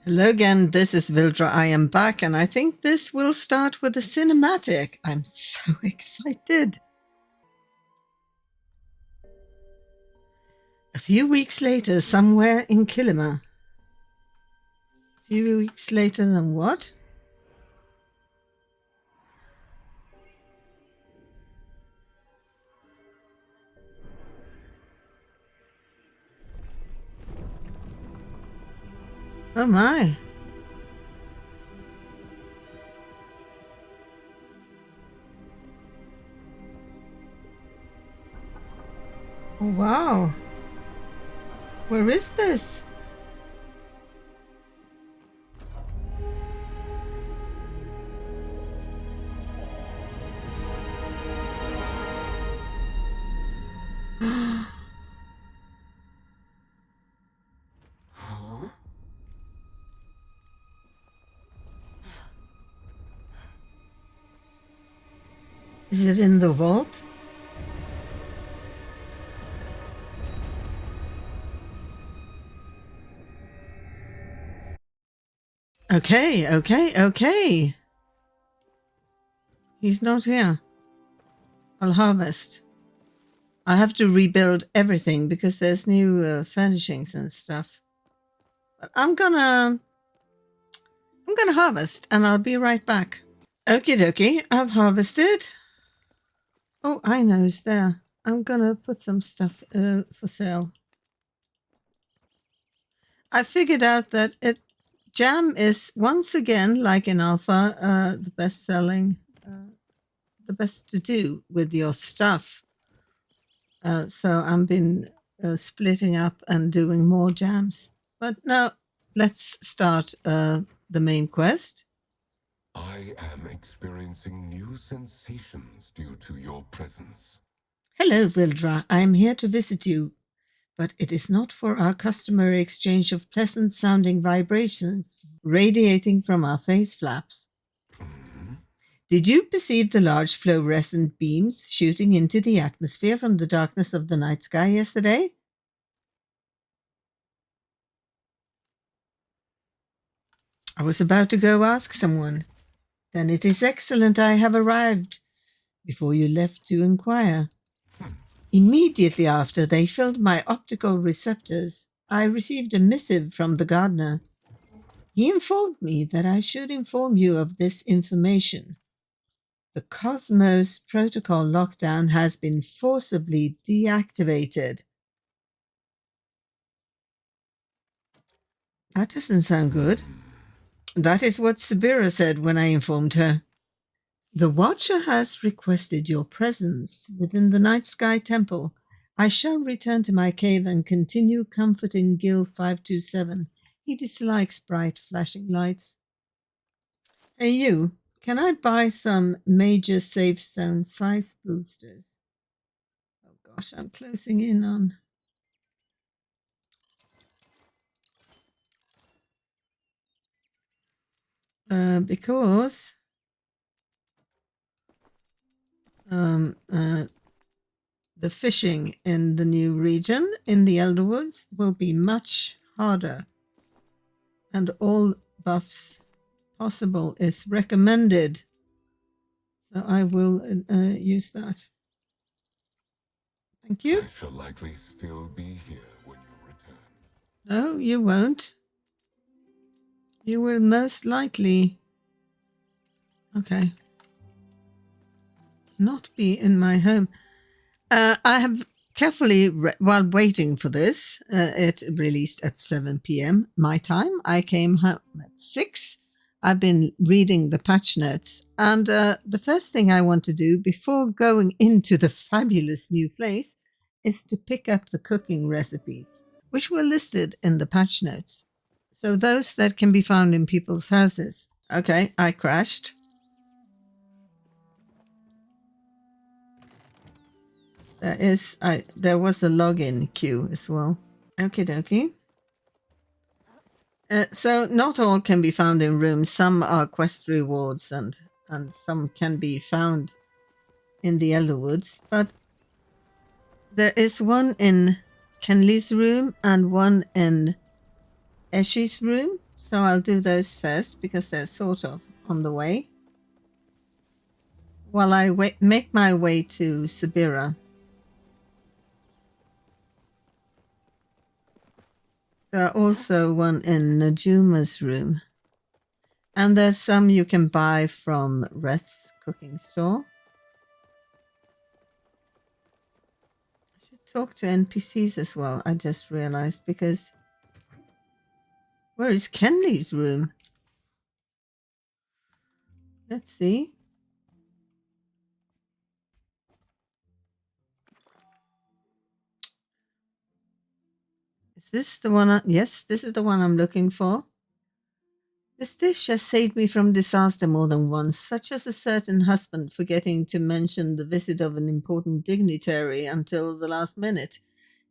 Hello again, this is Vildra. I am back, and I think this will start with a cinematic. I'm so excited. A few weeks later, somewhere in Kilima. A few weeks later than what? Oh my. Oh wow. Where is this? Is it in the vault? Okay. He's not here. I'll harvest. I'll have to rebuild everything because there's new furnishings and stuff. But I'm gonna harvest and I'll be right back. Okie dokie, I've harvested. Oh, I know it's there. I'm gonna put some stuff for sale. I figured out that jam is once again, like in alpha, the best selling, the best to do with your stuff. So I've been splitting up and doing more jams. But now let's start the main quest. I am experiencing new sensations due to your presence. Hello, Vildra. I am here to visit you, but it is not for our customary exchange of pleasant sounding vibrations radiating from our face flaps. Mhm. Did you perceive the large fluorescent beams shooting into the atmosphere from the darkness of the night sky yesterday? I was about to go ask someone. Then it is excellent I have arrived before you left to inquire. Immediately after they filled my optical receptors, I received a missive from the gardener. He informed me that I should inform you of this information. The Cosmos Protocol lockdown has been forcibly deactivated. That doesn't sound good. That is what Sabira said when I informed her. The Watcher has requested your presence within the Night Sky Temple. I shall return to my cave and continue comforting Gil 527. He dislikes bright flashing lights. Hey, you, can I buy some major safe zone size boosters? Oh gosh, I'm closing in on. Because the fishing in the new region in the Elderwoods will be much harder, and all buffs possible is recommended. So I will use that. Thank you. I shall likely still be here when you return. No, you won't. You will most likely. Okay. Not be in my home. I have carefully, while waiting for this, it released at 7 p.m. my time. I came home at 6. I've been reading the patch notes. And the first thing I want to do before going into the fabulous new place is to pick up the cooking recipes, which were listed in the patch notes. So those that can be found in people's houses. Okay, I crashed. There was a login queue as well. Okie dokie. So not all can be found in rooms. Some are quest rewards and some can be found in the Elderwoods. But there is one in Kenley's room and one in Eshi's room. So I'll do those first because they're sort of on the way. While I make my way to Sabira. There are also one in Najuma's room. And there's some you can buy from Reth's cooking store. I should talk to NPCs as well, I just realized, because where is Kenley's room? Let's see. Is this the one? Yes, this is the one I'm looking for. This dish has saved me from disaster more than once, such as a certain husband forgetting to mention the visit of an important dignitary until the last minute.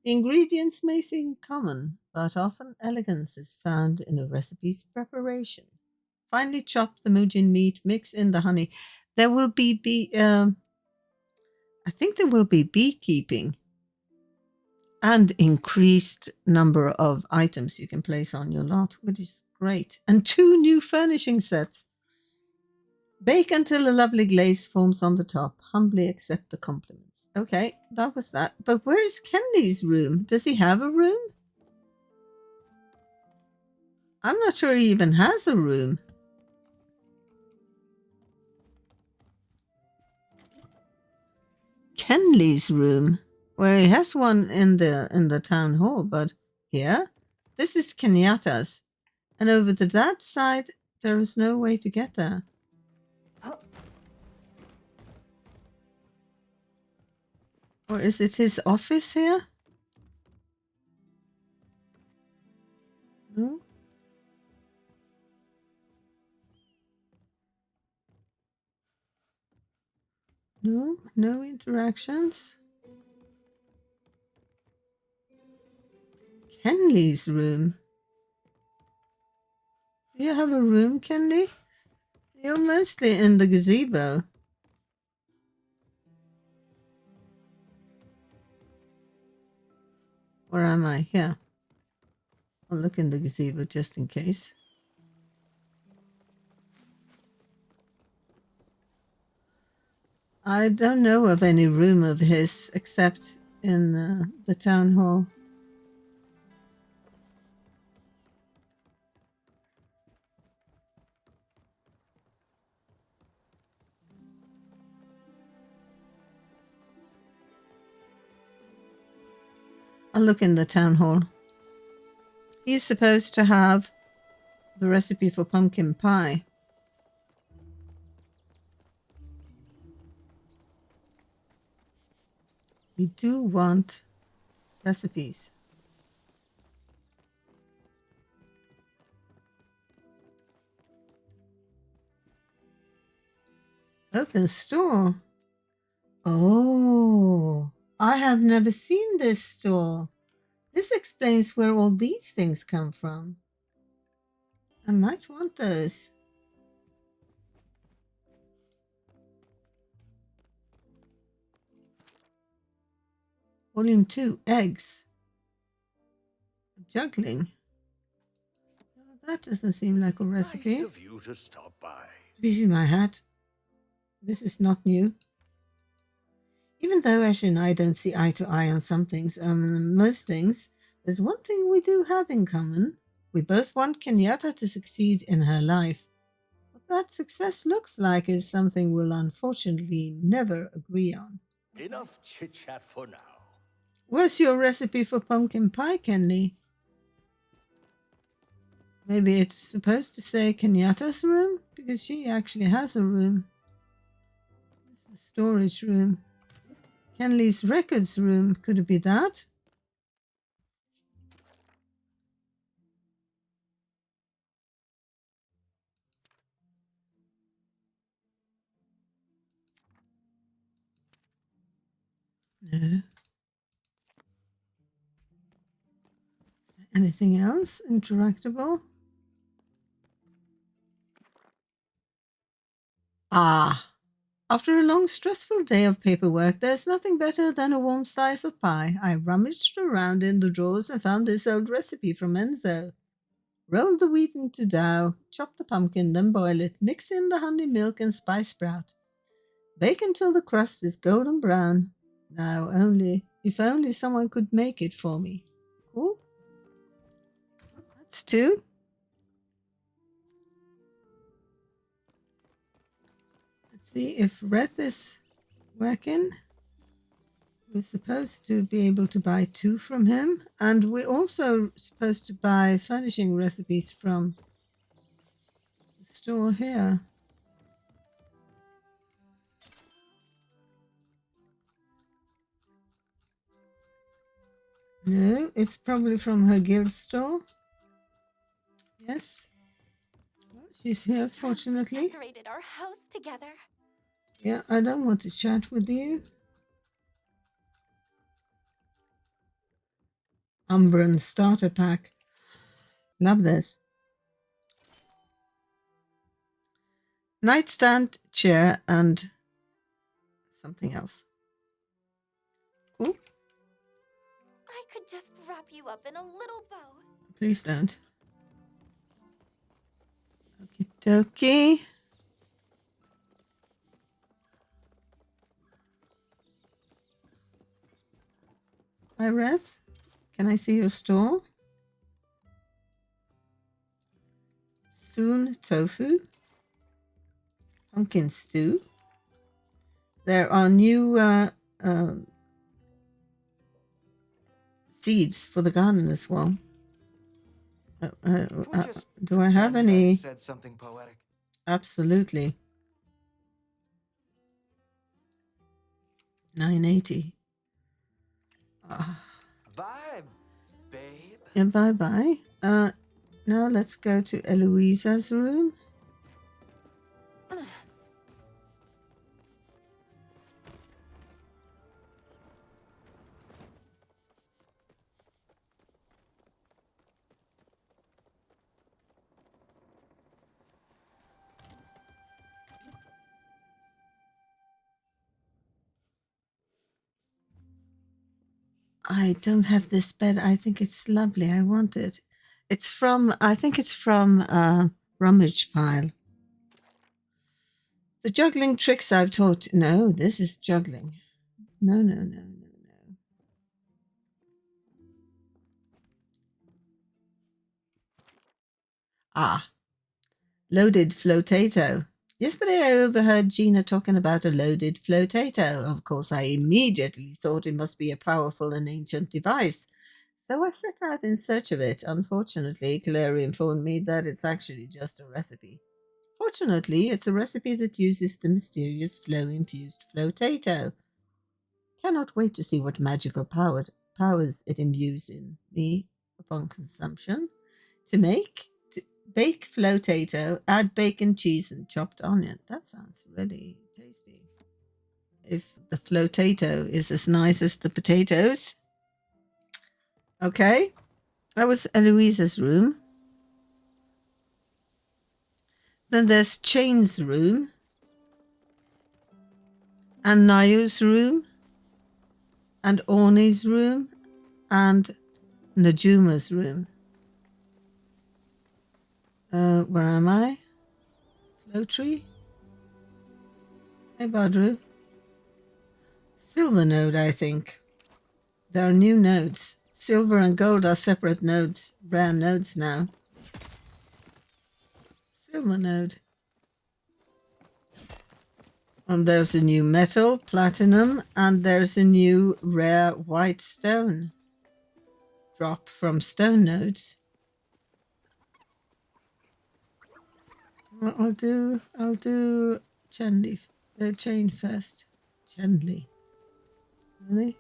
The ingredients may seem common, but often elegance is found in a recipe's preparation. Finely chop the Mujin meat, mix in the honey. There will I think there will be beekeeping and increased number of items you can place on your lot, which is great. And 2 new furnishing sets. Bake until a lovely glaze forms on the top. Humbly accept the compliments. Okay, that was that. But where is Kenley's room? Does he have a room? I'm not sure he even has a room. Kenley's room. Well, he has one in the town hall, but here, this is Kenyatta's, and over to that side, there is no way to get there. Or is it his office here? No. No, no interactions. Kenley's room. Do you have a room, Kenley? You're mostly in the gazebo. Where am I? Here. I'll look in the gazebo just in case. I don't know of any room of his except in the town hall. I'll look in the town hall. He's supposed to have the recipe for pumpkin pie. We do want recipes. Open store. Oh, I have never seen this store. This explains where all these things come from. I might want those. Volume 2, eggs. Juggling. That doesn't seem like a recipe. Nice of you to stop by. This is my hat. This is not new. Even though Ash and I don't see eye to eye on some things, most things, there's one thing we do have in common. We both want Kenyatta to succeed in her life. What that success looks like is something we'll unfortunately never agree on. Enough chit-chat for now. Where's your recipe for pumpkin pie, Kenley? Maybe it's supposed to say Kenyatta's room? Because she actually has a room. It's the storage room. Kenley's records room. Could it be that? No. Anything else interactable? Ah, after a long, stressful day of paperwork, there's nothing better than a warm slice of pie. I rummaged around in the drawers and found this old recipe from Enzo. Roll the wheat into dough, chop the pumpkin, then boil it. Mix in the honey, milk, and spice sprout. Bake until the crust is golden brown. Now, if only someone could make it for me. Cool. That's 2. Let's see if Reth is working. We're supposed to be able to buy 2 from him, and we're also supposed to buy furnishing recipes from the store here. No, it's probably from her guild store. Yes. Well, she's here, fortunately. Decorated our house together. Yeah, I don't want to chat with you. Umbran starter pack. Love this. Nightstand, chair, and something else. Cool. I could just wrap you up in a little bow. Please don't. Okie dokie. Hi, Reth. Can I see your store? Soon tofu. Pumpkin stew. There are new seeds for the garden as well. Do I have any? Said something poetic. Absolutely. 980. Bye, babe. Yeah, bye-bye. Now let's go to Eloisa's room. I don't have this bed. I think it's lovely. I want it. I think it's from Rummage Pile. The juggling tricks I've taught. No, this is juggling. No. Loaded flotato. Yesterday I overheard Gina talking about a loaded flotato. Of course, I immediately thought it must be a powerful and ancient device. So I set out in search of it. Unfortunately, Clary informed me that it's actually just a recipe. Fortunately, it's a recipe that uses the mysterious flow-infused flotato. Cannot wait to see what magical powers it imbues in me upon consumption. To bake flotato, add bacon, cheese, and chopped onion. That sounds really tasty. If the flotato is as nice as the potatoes. Okay. That was Eloisa's room. Then there's Chain's room. And Nayu's room. And Orni's room. And Najuma's room. Where am I? Flowtree? Hey, Badru. Silver node, I think. There are new nodes. Silver and gold are separate nodes, brand nodes now. Silver node. And there's a new metal, platinum, and there's a new rare white stone. Drop from stone nodes. Well, I'll do chain first. Chandley. Really?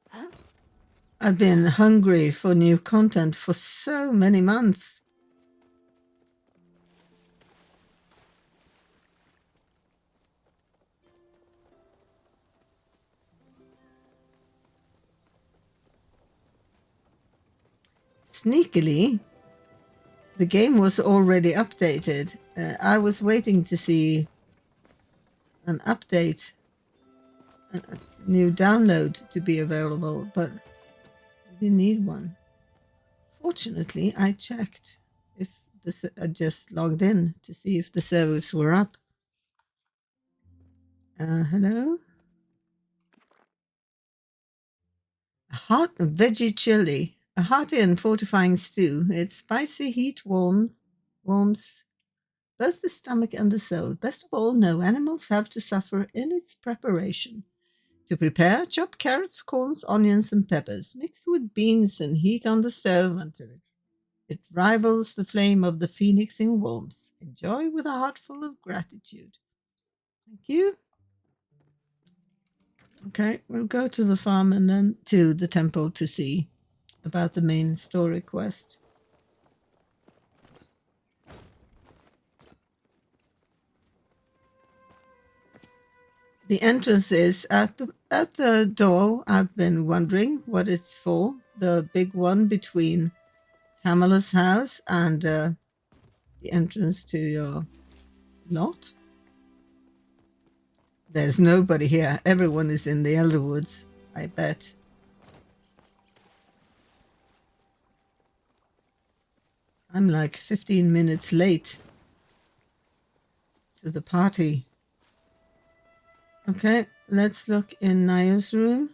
Huh? I've been hungry for new content for so many months. Sneakily, the game was already updated. I was waiting to see an update, a new download to be available, but we didn't need one. Fortunately, I checked if I just logged in to see if the servers were up. Hello? A hot veggie chili, a hearty and fortifying stew. Its spicy heat warms both the stomach and the soul. Best of all, no animals have to suffer in its preparation. To prepare, chop carrots, corns, onions, and peppers. Mix with beans and heat on the stove until it rivals the flame of the phoenix in warmth. Enjoy with a heart full of gratitude. Thank you. Okay, we'll go to the farm and then to the temple to see about the main story quest. The entrance is at the door. I've been wondering what it's for. The big one between Tamala's house and the entrance to your lot. There's nobody here. Everyone is in the Elderwoods, I bet. I'm like 15 minutes late to the party. Okay, let's look in Naya's room.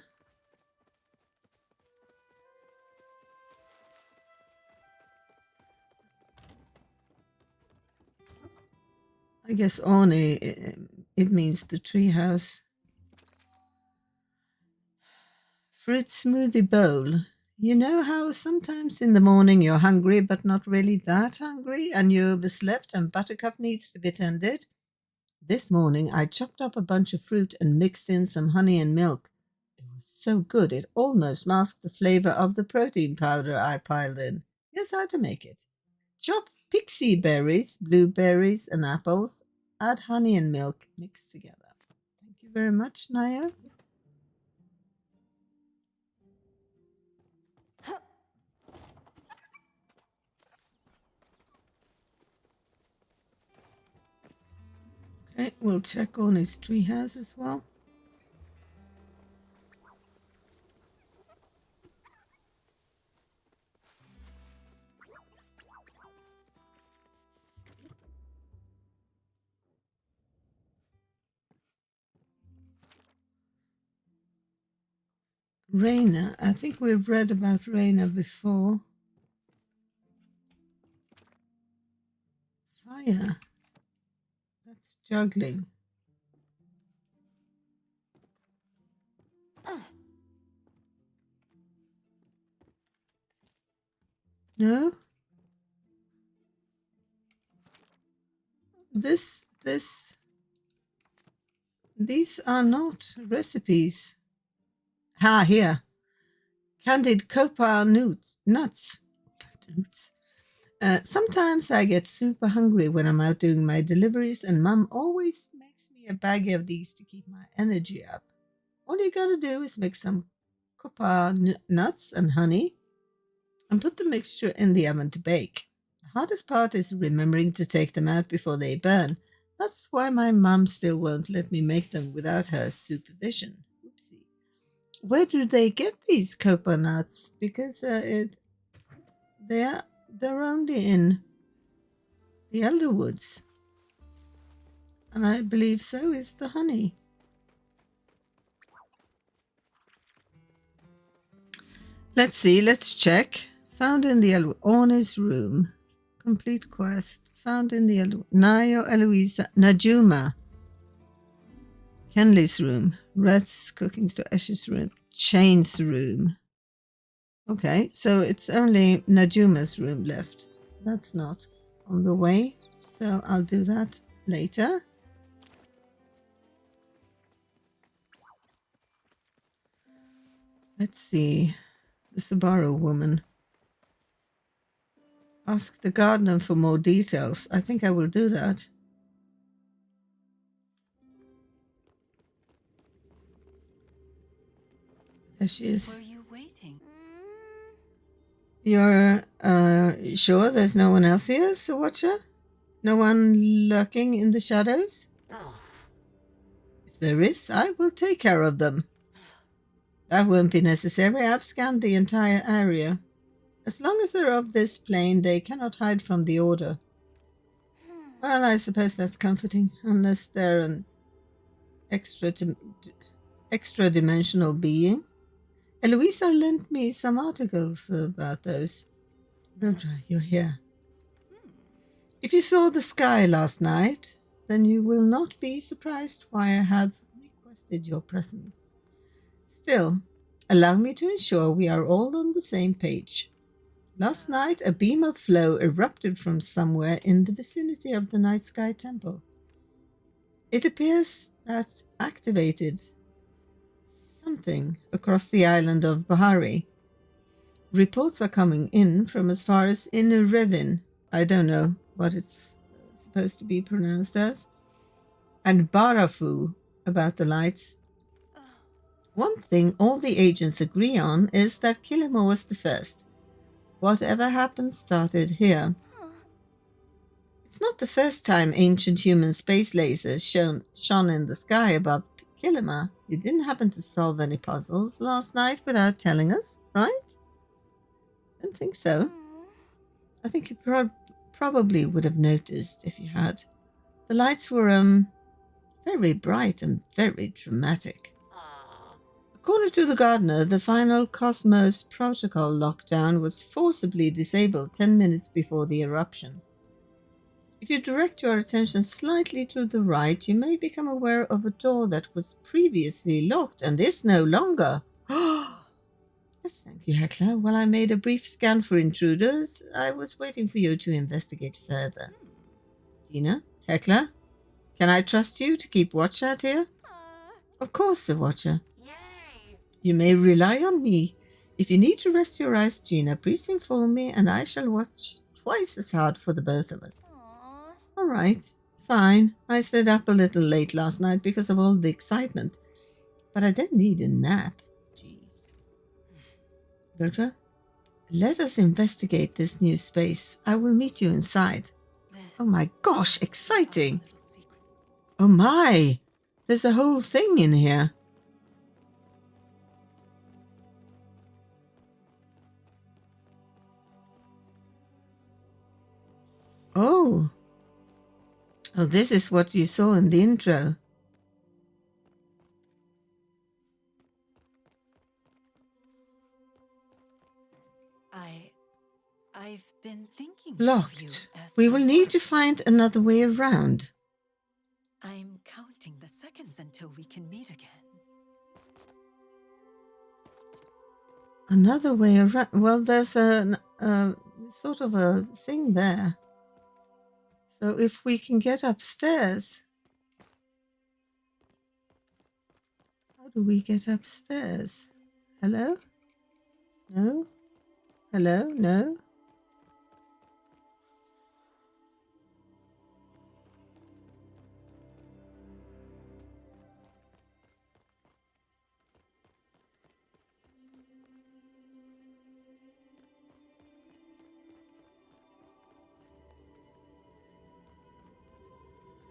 I guess Orne, it means the treehouse. Fruit smoothie bowl. You know how sometimes in the morning you're hungry but not really that hungry and you overslept and Buttercup needs to be tended? This morning I chopped up a bunch of fruit and mixed in some honey and milk. It was so good it almost masked the flavor of the protein powder I piled in. Here's how to make it. Chop pixie berries, blueberries, and apples. Add honey and milk mixed together. Thank you very much, Naya. Okay, we'll check on his treehouse as well. Raina. I think we've read about Raina before. Fire. That's juggling. No? These are not recipes. Here. Candied copa nuts. Sometimes I get super hungry when I'm out doing my deliveries, and Mum always makes me a baggie of these to keep my energy up. All you gotta do is mix some copa nuts and honey and put the mixture in the oven to bake. The hardest part is remembering to take them out before they burn. That's why my mum still won't let me make them without her supervision. Oopsie. Where do they get these copa nuts? Because they're only in the Elderwoods. And I believe so is the honey. Let's see, let's check. Found in the Orne's room. Complete quest. Found in the Nayo, Eloisa, Najuma. Kenley's room. Reth's cooking store. Esh's room. Chain's room. Okay, so it's only Najuma's room left. That's not on the way, so I'll do that later. Let's see. The Subaru woman. Ask the gardener for more details. I think I will do that. There she is. Were you waiting? You're sure there's no one else here, Sir Watcher? No one lurking in the shadows? Oh, If there is, I will take care of them. That won't be necessary. I've scanned the entire area. As long as they're of this plane, they cannot hide from the order. Well, I suppose that's comforting, unless they're an extra-dimensional being. Eloisa lent me some articles about those. Mildred, you're here. If you saw the sky last night, then you will not be surprised why I have requested your presence. Still, allow me to ensure we are all on the same page. Last night, a beam of flow erupted from somewhere in the vicinity of the Night Sky Temple. It appears that activated something across the island of Bahari. Reports are coming in from as far as Inurevin. I don't know what it's supposed to be pronounced as. And Barafu about the lights. One thing all the agents agree on is that Kilimo was the first. Whatever happened started here. It's not the first time ancient human space lasers shone in the sky above Kilima. You didn't happen to solve any puzzles last night without telling us, right? Don't think so. I think you probably would have noticed if you had. The lights were very bright and very dramatic. According to the gardener, the final Cosmos protocol lockdown was forcibly disabled 10 minutes before the eruption. If you direct your attention slightly to the right, you may become aware of a door that was previously locked and is no longer. Yes, thank you, Hecla. While I made a brief scan for intruders, I was waiting for you to investigate further. Dina, Hecla, can I trust you to keep watch out here? Of course, Sir Watcher. Yay! You may rely on me. If you need to rest your eyes, Gina, please inform me, and I shall watch twice as hard for the both of us. Aww. All right, fine. I stayed up a little late last night because of all the excitement, but I don't need a nap. Jeez. Viltra, let us investigate this new space. I will meet you inside. Oh my gosh, exciting! Oh my! There's a whole thing in here. Oh. Oh, this is what you saw in the intro. I've been thinking of you Blocked. as We will my need to wife. find another way around. I'm counting the seconds until we can meet again. Another way around. Well, there's a sort of a thing there. So if we can get upstairs. How do we get upstairs? Hello? No? Hello? No?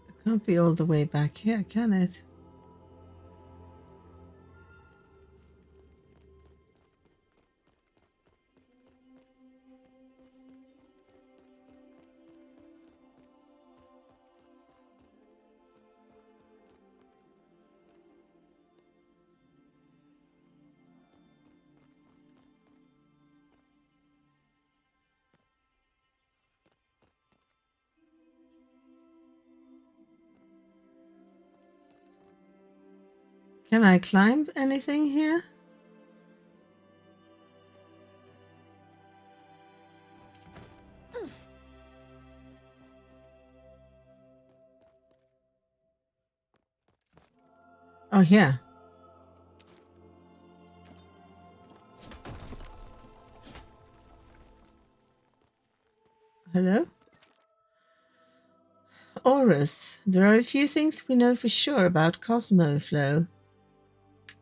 It can't be all the way back here, can it? Can I climb anything here? Oh, here. Hello? Aurus, there are a few things we know for sure about Cosmo flow.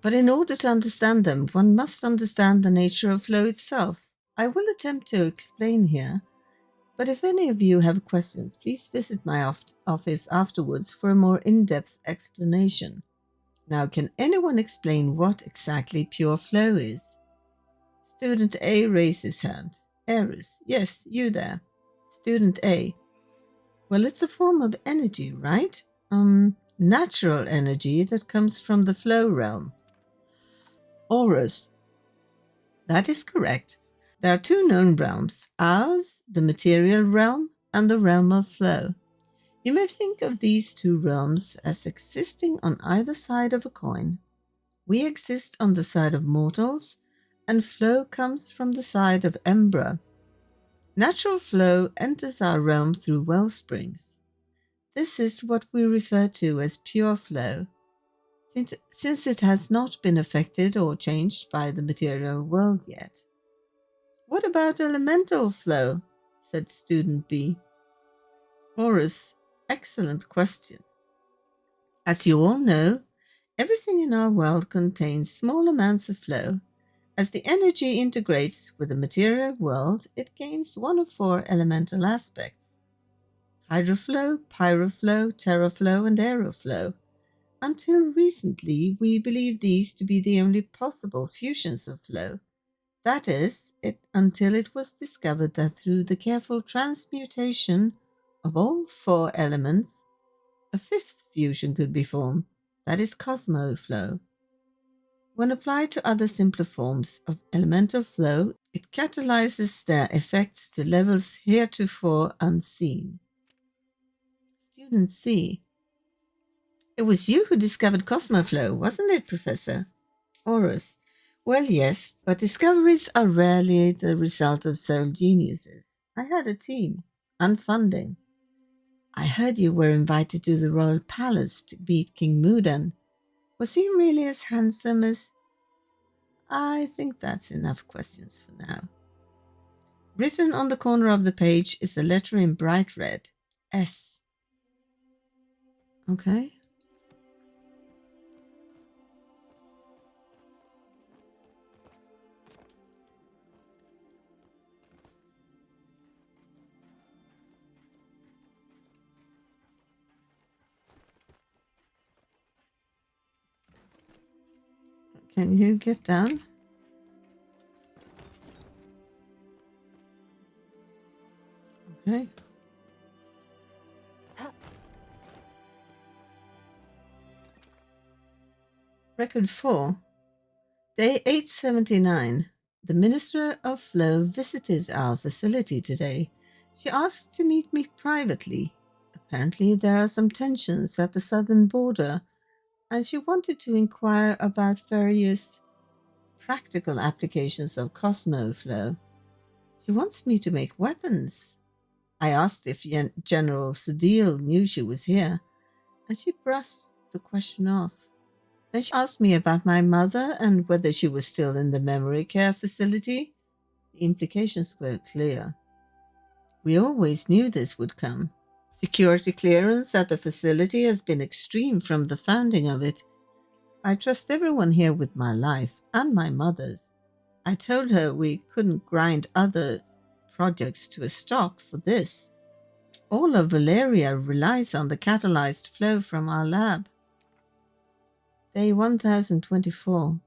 But in order to understand them, one must understand the nature of flow itself. I will attempt to explain here, but if any of you have questions, please visit my office afterwards for a more in-depth explanation. Now, can anyone explain what exactly pure flow is? Student A raised his hand. Eris, yes, you there. Student A. Well, it's a form of energy, right? Natural energy that comes from the flow realm. Horus. That is correct. There are two known realms, ours, the material realm, and the realm of flow. You may think of these two realms as existing on either side of a coin. We exist on the side of mortals, and flow comes from the side of Embra. Natural flow enters our realm through well springs. This is what we refer to as pure flow, since it has not been affected or changed by the material world yet. What about elemental flow? Said student B. Horus, excellent question. As you all know, everything in our world contains small amounts of flow. As the energy integrates with the material world, it gains one of four elemental aspects: hydroflow, pyroflow, terraflow, and aeroflow. Until recently, we believed these to be the only possible fusions of flow. That is, until it was discovered that through the careful transmutation of all four elements, a fifth fusion could be formed, that is cosmoflow. When applied to other simpler forms of elemental flow, it catalyzes their effects to levels heretofore unseen. Student C. It was you who discovered cosmoflow, wasn't it, Professor? Horus. Well, yes, but discoveries are rarely the result of sole geniuses. I had a team and funding. I heard you were invited to the royal palace to meet King Mudan. Was he really as handsome as... I think that's enough questions for now. Written on the corner of the page is a letter in bright red. S. Okay. Can you get down? Okay. Record 4. Day 879. The Minister of Flow visited our facility today. She asked to meet me privately. Apparently, there are some tensions at the southern border, and she wanted to inquire about various practical applications of Cosmoflow. She wants me to make weapons. I asked if General Sudil knew she was here, and she brushed the question off. Then she asked me about my mother and whether she was still in the memory care facility. The implications were clear. We always knew this would come. Security clearance at the facility has been extreme from the founding of it. I trust everyone here with my life and my mother's. I told her we couldn't grind other projects to a stop for this. All of Valeria relies on the catalyzed flow from our lab. Day 1024.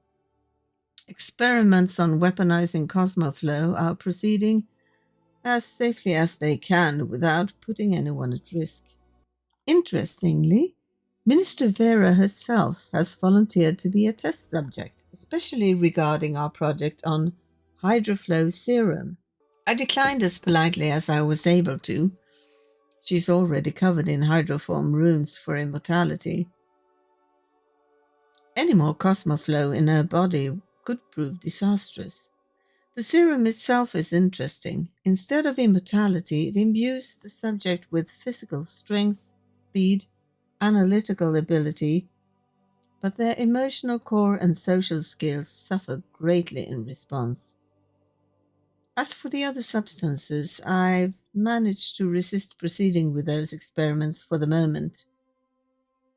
Experiments on weaponizing Cosmoflow are proceeding as safely as they can without putting anyone at risk. Interestingly, Minister Vera herself has volunteered to be a test subject, especially regarding our project on hydroflow serum. I declined as politely as I was able to. She's already covered in hydroform runes for immortality. Any more Cosmoflow in her body could prove disastrous. The serum itself is interesting. Instead of immortality, it imbues the subject with physical strength, speed, analytical ability, but their emotional core and social skills suffer greatly in response. As for the other substances, I've managed to resist proceeding with those experiments for the moment.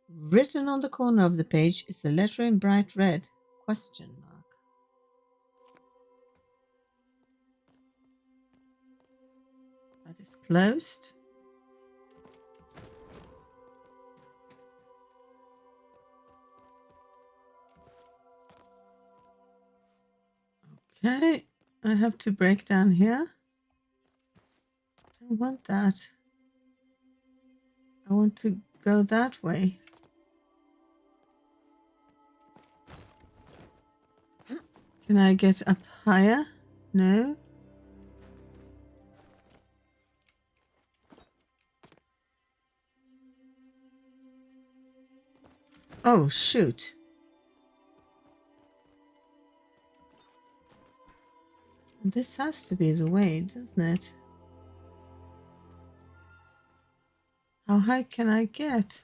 Written on the corner of the page is a letter in bright red, ? That is closed. Okay, I have to break down here. Don't want that. I want to go that way. Can I get up higher? No. Oh, shoot. This has to be the way, doesn't it? How high can I get?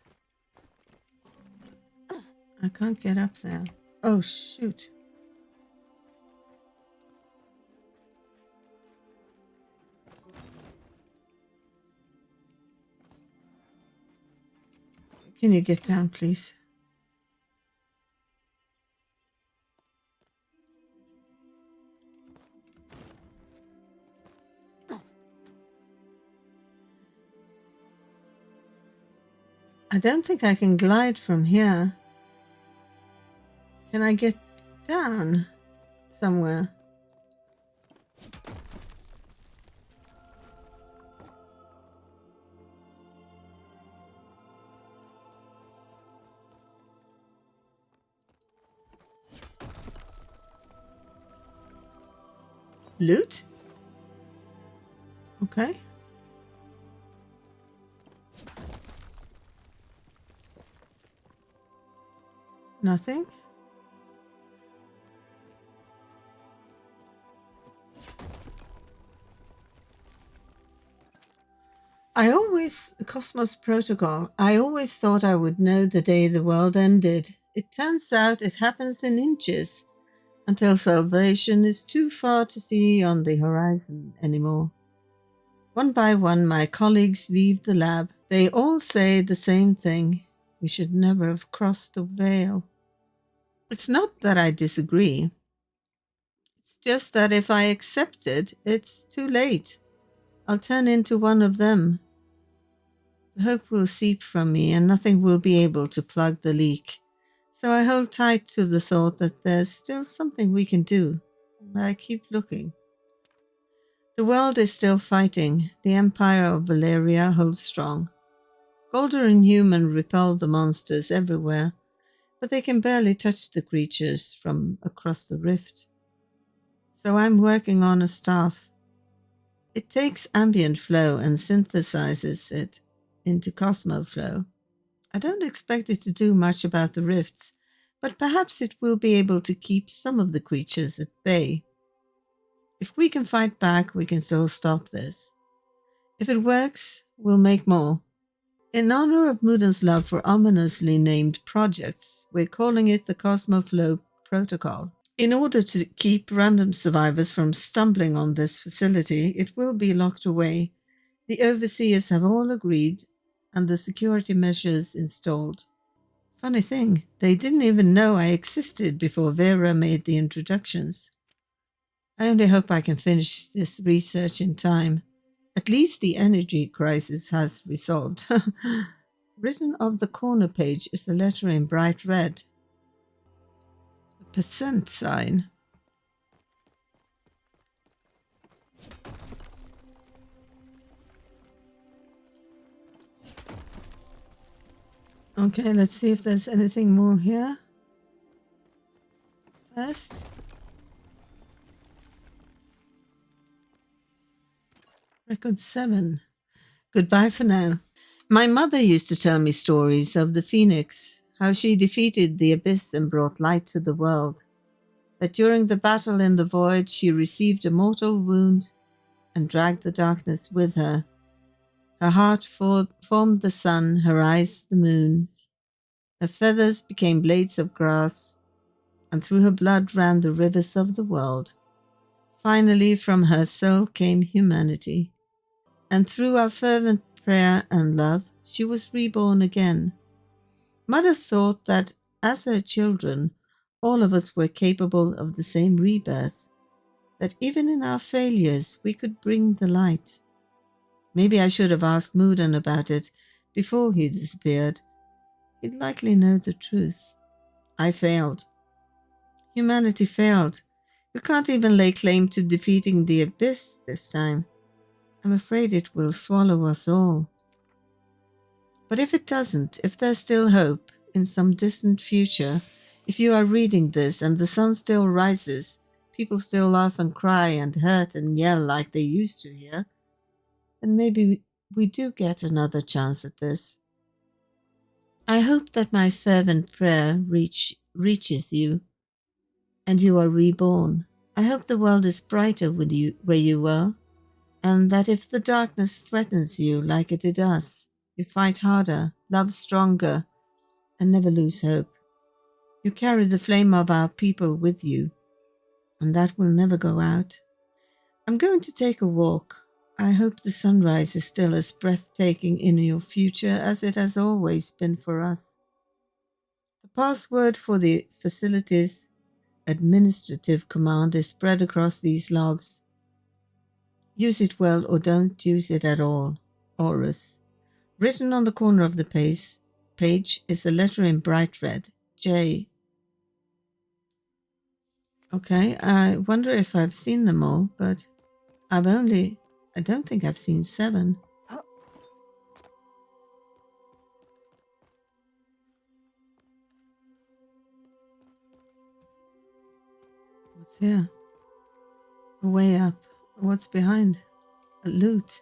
I can't get up there. Oh, shoot. Can you get down, please? I don't think I can glide from here. Can I get down somewhere? Loot? Okay. Nothing. Cosmos Protocol, I always thought I would know the day the world ended. It turns out it happens in inches until salvation is too far to see on the horizon anymore. One by one, my colleagues leave the lab. They all say the same thing. We should never have crossed the veil. It's not that I disagree. It's just that if I accept it, it's too late. I'll turn into one of them. The hope will seep from me and nothing will be able to plug the leak. So I hold tight to the thought that there's still something we can do. And I keep looking. The world is still fighting. The empire of Valeria holds strong. Golder and human repel the monsters everywhere, but they can barely touch the creatures from across the rift. So I'm working on a staff. It takes ambient flow and synthesizes it into cosmoflow. I don't expect it to do much about the rifts, but perhaps it will be able to keep some of the creatures at bay. If we can fight back, we can still stop this. If it works, we'll make more. In honor of Mudan's love for ominously named projects, we're calling it the Cosmoflow Protocol. In order to keep random survivors from stumbling on this facility, it will be locked away. The overseers have all agreed, and the security measures installed. Funny thing, they didn't even know I existed before Vera made the introductions. I only hope I can finish this research in time. At least the energy crisis has resolved. Written off the corner page is a letter in bright red. A percent sign. Okay, let's see if there's anything more here. First. Record 7. Goodbye for now. My mother used to tell me stories of the Phoenix, how she defeated the abyss and brought light to the world, that during the battle in the void she received a mortal wound and dragged the darkness with her. Her heart formed the sun, her eyes the moons. Her feathers became blades of grass, and through her blood ran the rivers of the world. Finally, from her soul came humanity, and through our fervent prayer and love, she was reborn again. Mother thought that, as her children, all of us were capable of the same rebirth, that even in our failures we could bring the light. Maybe I should have asked Mudan about it before he disappeared. He'd likely know the truth. I failed. Humanity failed. You can't even lay claim to defeating the abyss this time. I'm afraid it will swallow us all. But if it doesn't, if there's still hope in some distant future, if you are reading this and the sun still rises, people still laugh and cry and hurt and yell like they used to here, then maybe we do get another chance at this. I hope that my fervent prayer reaches you and you are reborn. I hope the world is brighter with you where you were, and that if the darkness threatens you like it did us, you fight harder, love stronger, and never lose hope. You carry the flame of our people with you, and that will never go out. I'm going to take a walk. I hope the sunrise is still as breathtaking in your future as it has always been for us. The password for the facility's administrative command is spread across these logs. Use it well or don't use it at all. Horus. Written on the corner of the page is a letter in bright red. J. Okay, I wonder if I've seen them all, but I don't think I've seen 7. What's here? Way up. What's behind? A loot.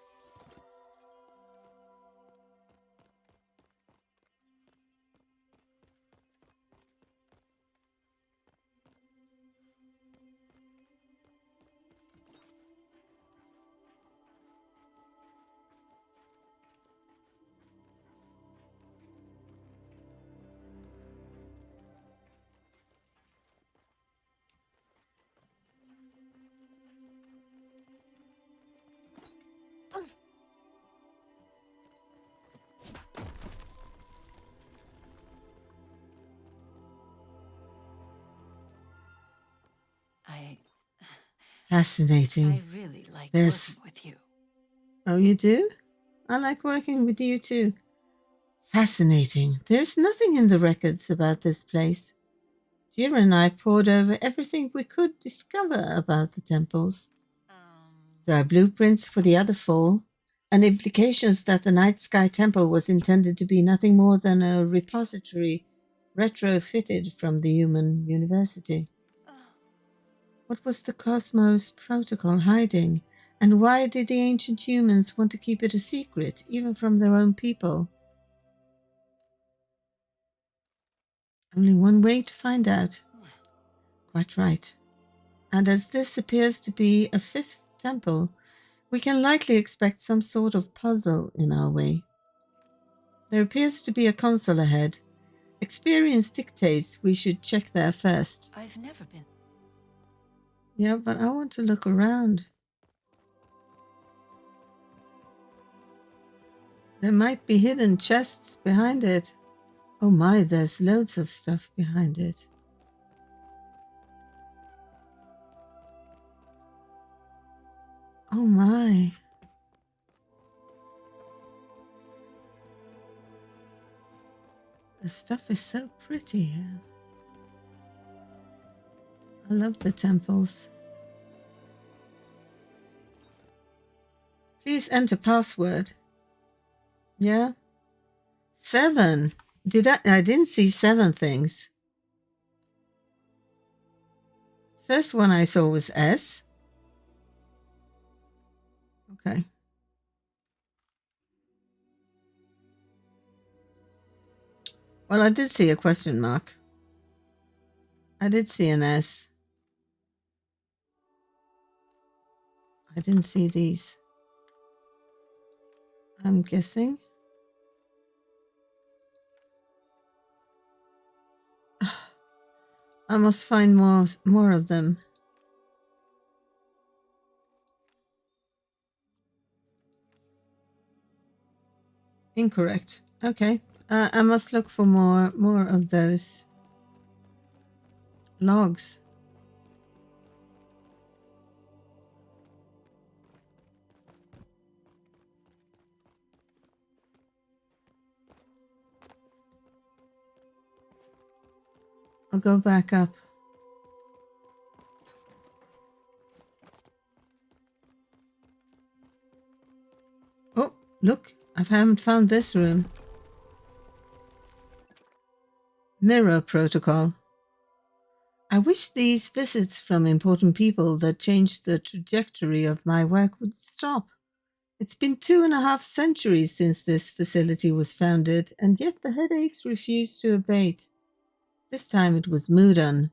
Fascinating. I really like There's... working with you. Oh, you do? I like working with you too. Fascinating. There's nothing in the records about this place. Jira and I pored over everything we could discover about the temples. There are blueprints for the other 4, and implications that the Night Sky Temple was intended to be nothing more than a repository retrofitted from the human university. What was the Cosmos Protocol hiding? And why did the ancient humans want to keep it a secret, even from their own people? Only one way to find out. Quite right. And as this appears to be a 5th temple, we can likely expect some sort of puzzle in our way. There appears to be a console ahead. Experience dictates we should check there first. I've never been. Yeah, but I want to look around. There might be hidden chests behind it. Oh my, there's loads of stuff behind it. Oh my. The stuff is so pretty here. I love the temples. Please enter password. Yeah? 7. I didn't see 7 things. First one I saw was S. Okay. Well, I did see a question mark. I did see an S. I didn't see these. I'm guessing. I must find more of them. Incorrect. Okay. I must look for more of those logs. I'll go back up. look, I haven't found this room. Mirror protocol. I wish these visits from important people that changed the trajectory of my work would stop. It's been 2.5 centuries since this facility was founded, and yet the headaches refuse to abate. This time it was Mudan.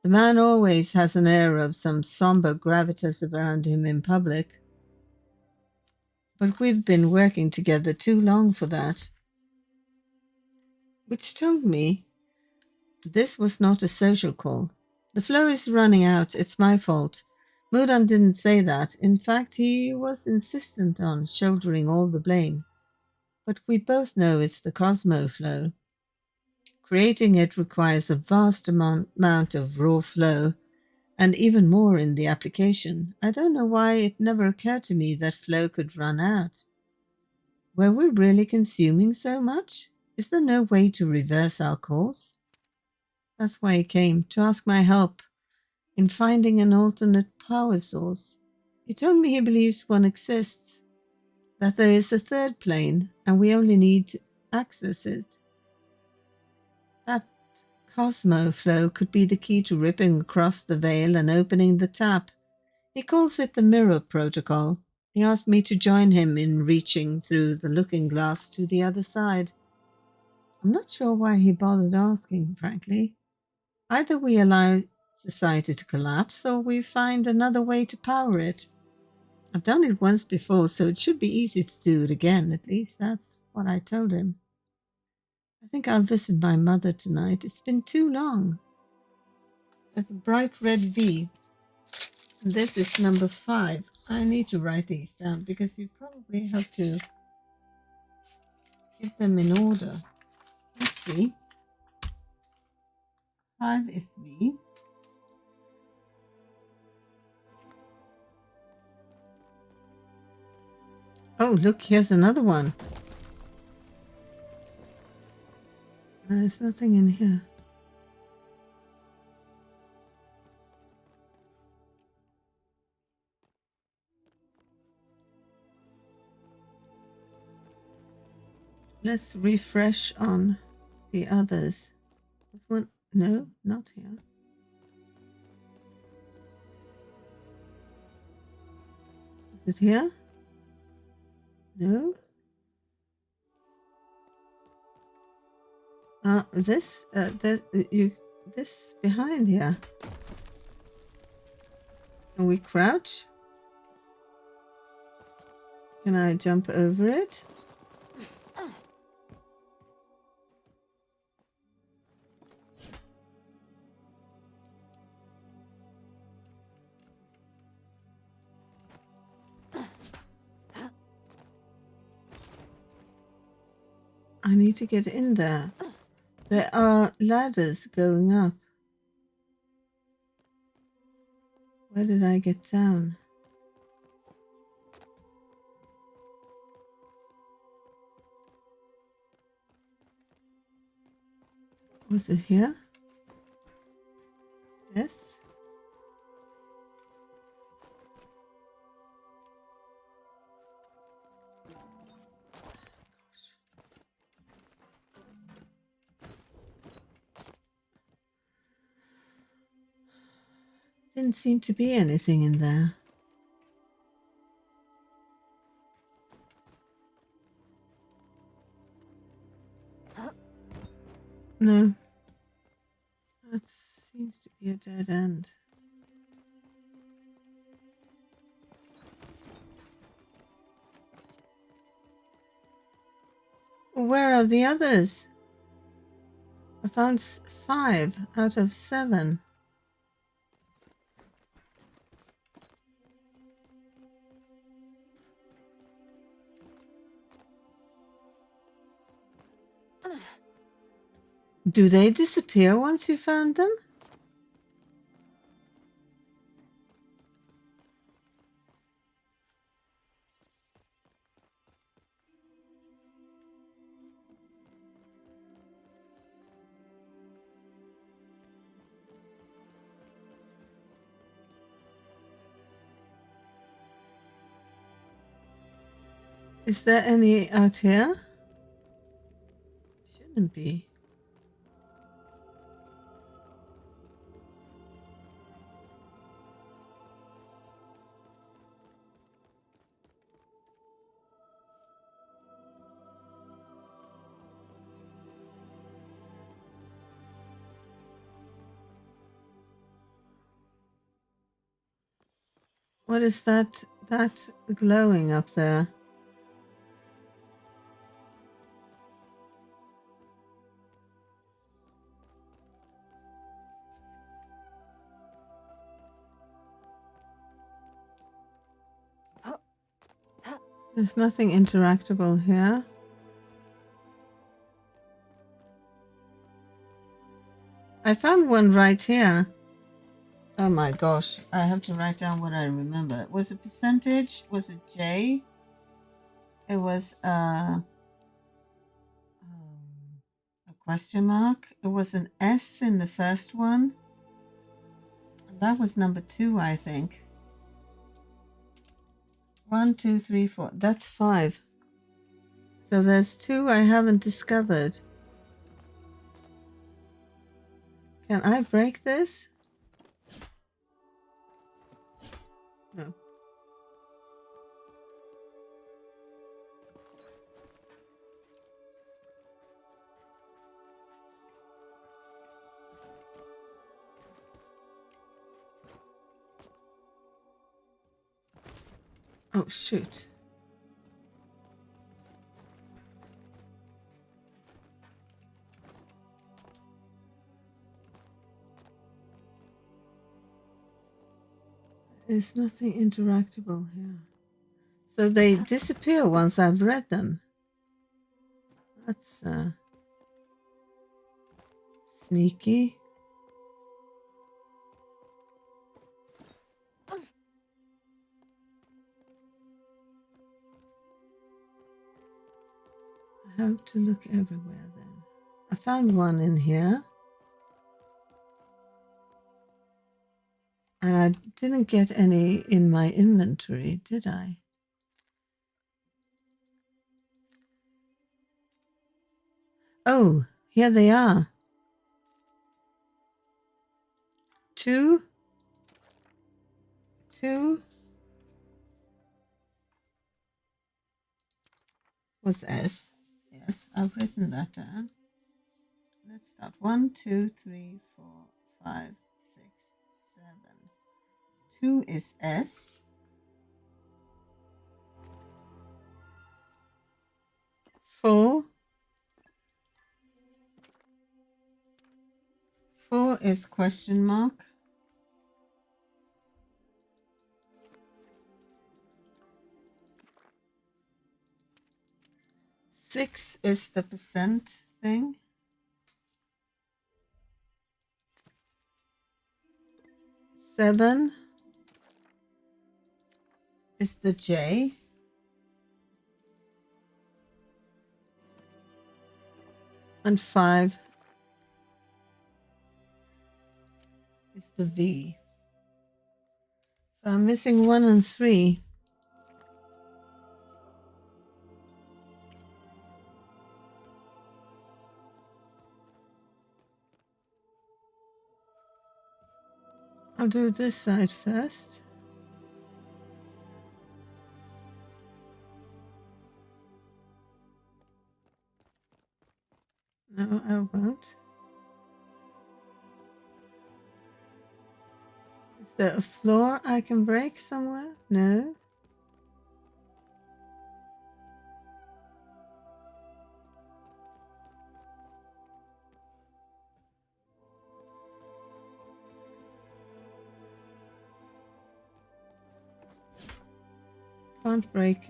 The man always has an air of some somber gravitas around him in public. But we've been working together too long for that. Which told me this was not a social call. The flow is running out. It's my fault. Mudan didn't say that. In fact, he was insistent on shouldering all the blame. But we both know it's the Cosmo flow. Creating it requires a vast amount of raw flow, and even more in the application. I don't know why it never occurred to me that flow could run out. Were we really consuming so much? Is there no way to reverse our course? That's why he came, to ask my help in finding an alternate power source. He told me he believes one exists, that there is a third plane, and we only need to access it. That Cosmo flow could be the key to ripping across the veil and opening the tap. He calls it the mirror protocol. He asked me to join him in reaching through the looking glass to the other side. I'm not sure why he bothered asking, frankly. Either we allow society to collapse or we find another way to power it. I've done it once before, so it should be easy to do it again. At least that's what I told him. I think I'll visit my mother tonight. It's been too long. With a bright red V. This is number 5. I need to write these down because you probably have to give them in order. Let's see. 5 is V. Oh, look, here's another one. There's nothing in here. Let's refresh on the others. This one, no, not here. Is it here? No. This behind here. Can we crouch? Can I jump over it? I need to get in there. There are ladders going up. Where did I get down? Was it here? Yes. Didn't seem to be anything in there. No. That seems to be a dead end. Where are the others? I found 5 out of 7. Do they disappear once you found them? Is there any out here? Shouldn't be. What is that glowing up there? There's nothing interactable here. I found one right here. Oh my gosh, I have to write down what I remember. Was it percentage? Was it J? It was a question mark. It was an S in the first one. That was number 2, I think. 1, 2, 3, 4. That's 5. So there's 2 I haven't discovered. Can I break this? No. Oh, shoot. There's nothing interactable here. So they disappear once I've read them. That's sneaky. I have to look everywhere then. I found one in here. And I didn't get any in my inventory, did I? Oh, here they are. 2. Was S. Yes, I've written that down. Let's start. 1, 2, 3, 4, 5, 6, 7. 2 is S. 4. 4 is question mark. 6 is the percent thing. 7 is the J. And 5 is the V. So I'm missing 1 and 3. I'll do this side first. No, I won't. Is there a floor I can break somewhere? No. Can't break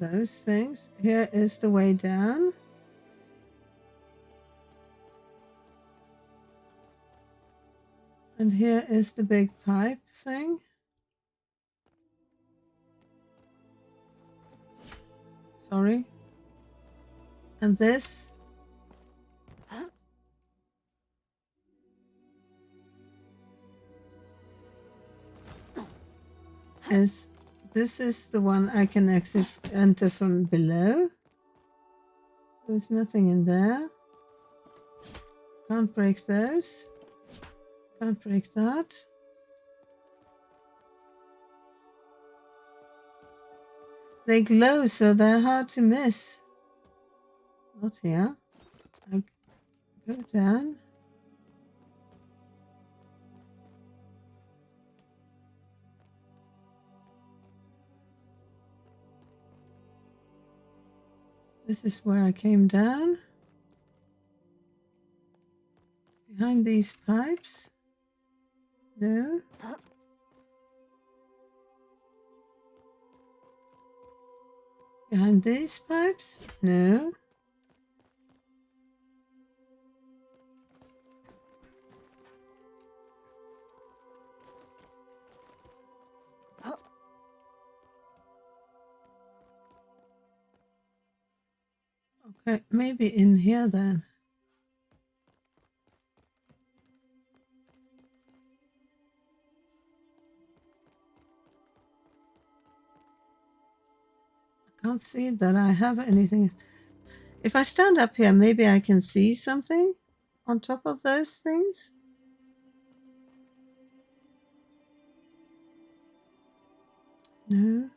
those things. Here is the way down. And here is the big pipe thing. Sorry. And this is This is the one I can enter from below. There's nothing in there. Can't break those. Can't break that. They glow, so they're hard to miss. Not here. I go down. This is where I came down. Behind these pipes? No. Behind these pipes? No. Okay, maybe in here then. I can't see that I have anything. If I stand up here, maybe I can see something on top of those things. No.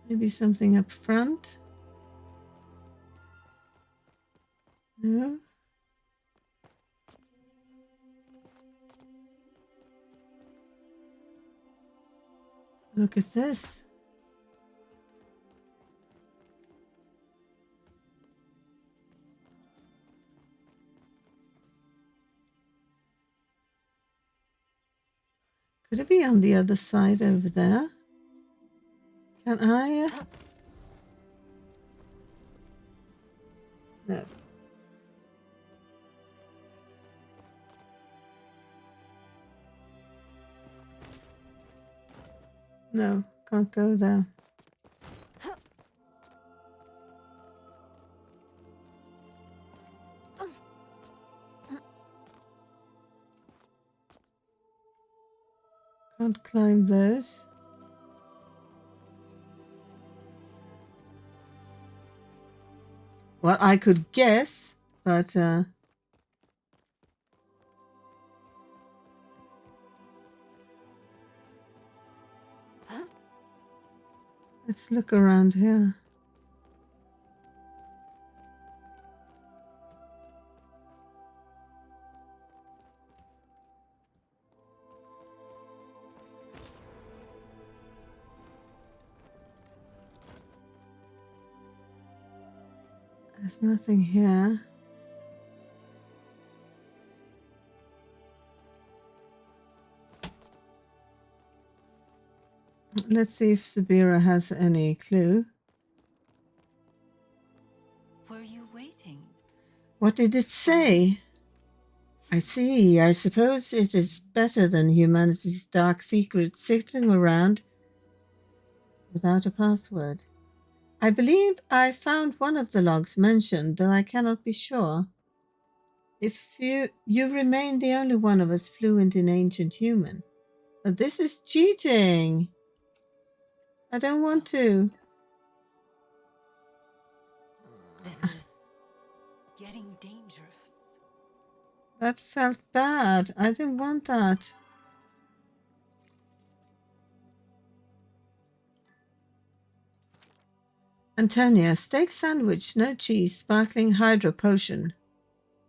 Maybe something up front. No. Look at this. Could it be on the other side over there? Can I? No. No, can't go there. Can't climb those. Well, I could guess, but let's look around here. There's nothing here. Let's see if Sabira has any clue. Were you waiting? What did it say? I see. I suppose it is better than humanity's dark secret sitting around without a password. I believe I found one of the logs mentioned, though I cannot be sure. If you remain the only one of us fluent in ancient human. But this is cheating. I don't want to. This is getting dangerous. That felt bad. I didn't want that. Antonia, steak sandwich, no cheese, sparkling hydro potion.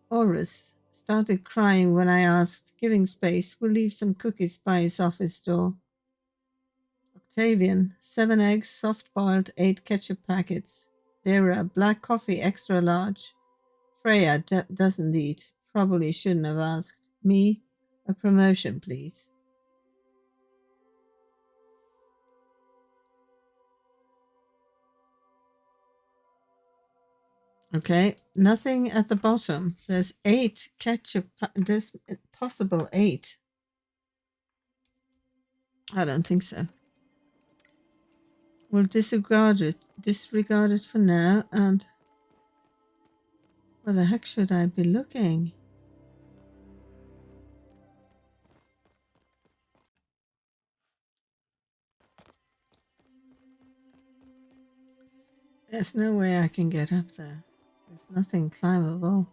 Horus started crying when I asked, giving space, we'll leave some cookies by his office door. Octavian, 7 eggs, soft boiled, 8 ketchup packets. Vera, black coffee, extra large. Freya doesn't eat. Probably shouldn't have asked. Me, a promotion, please. Okay, nothing at the bottom. There's 8 ketchup. There's possible 8. I don't think so. We'll disregard it for now. And where the heck should I be looking? There's no way I can get up there. There's nothing climbable.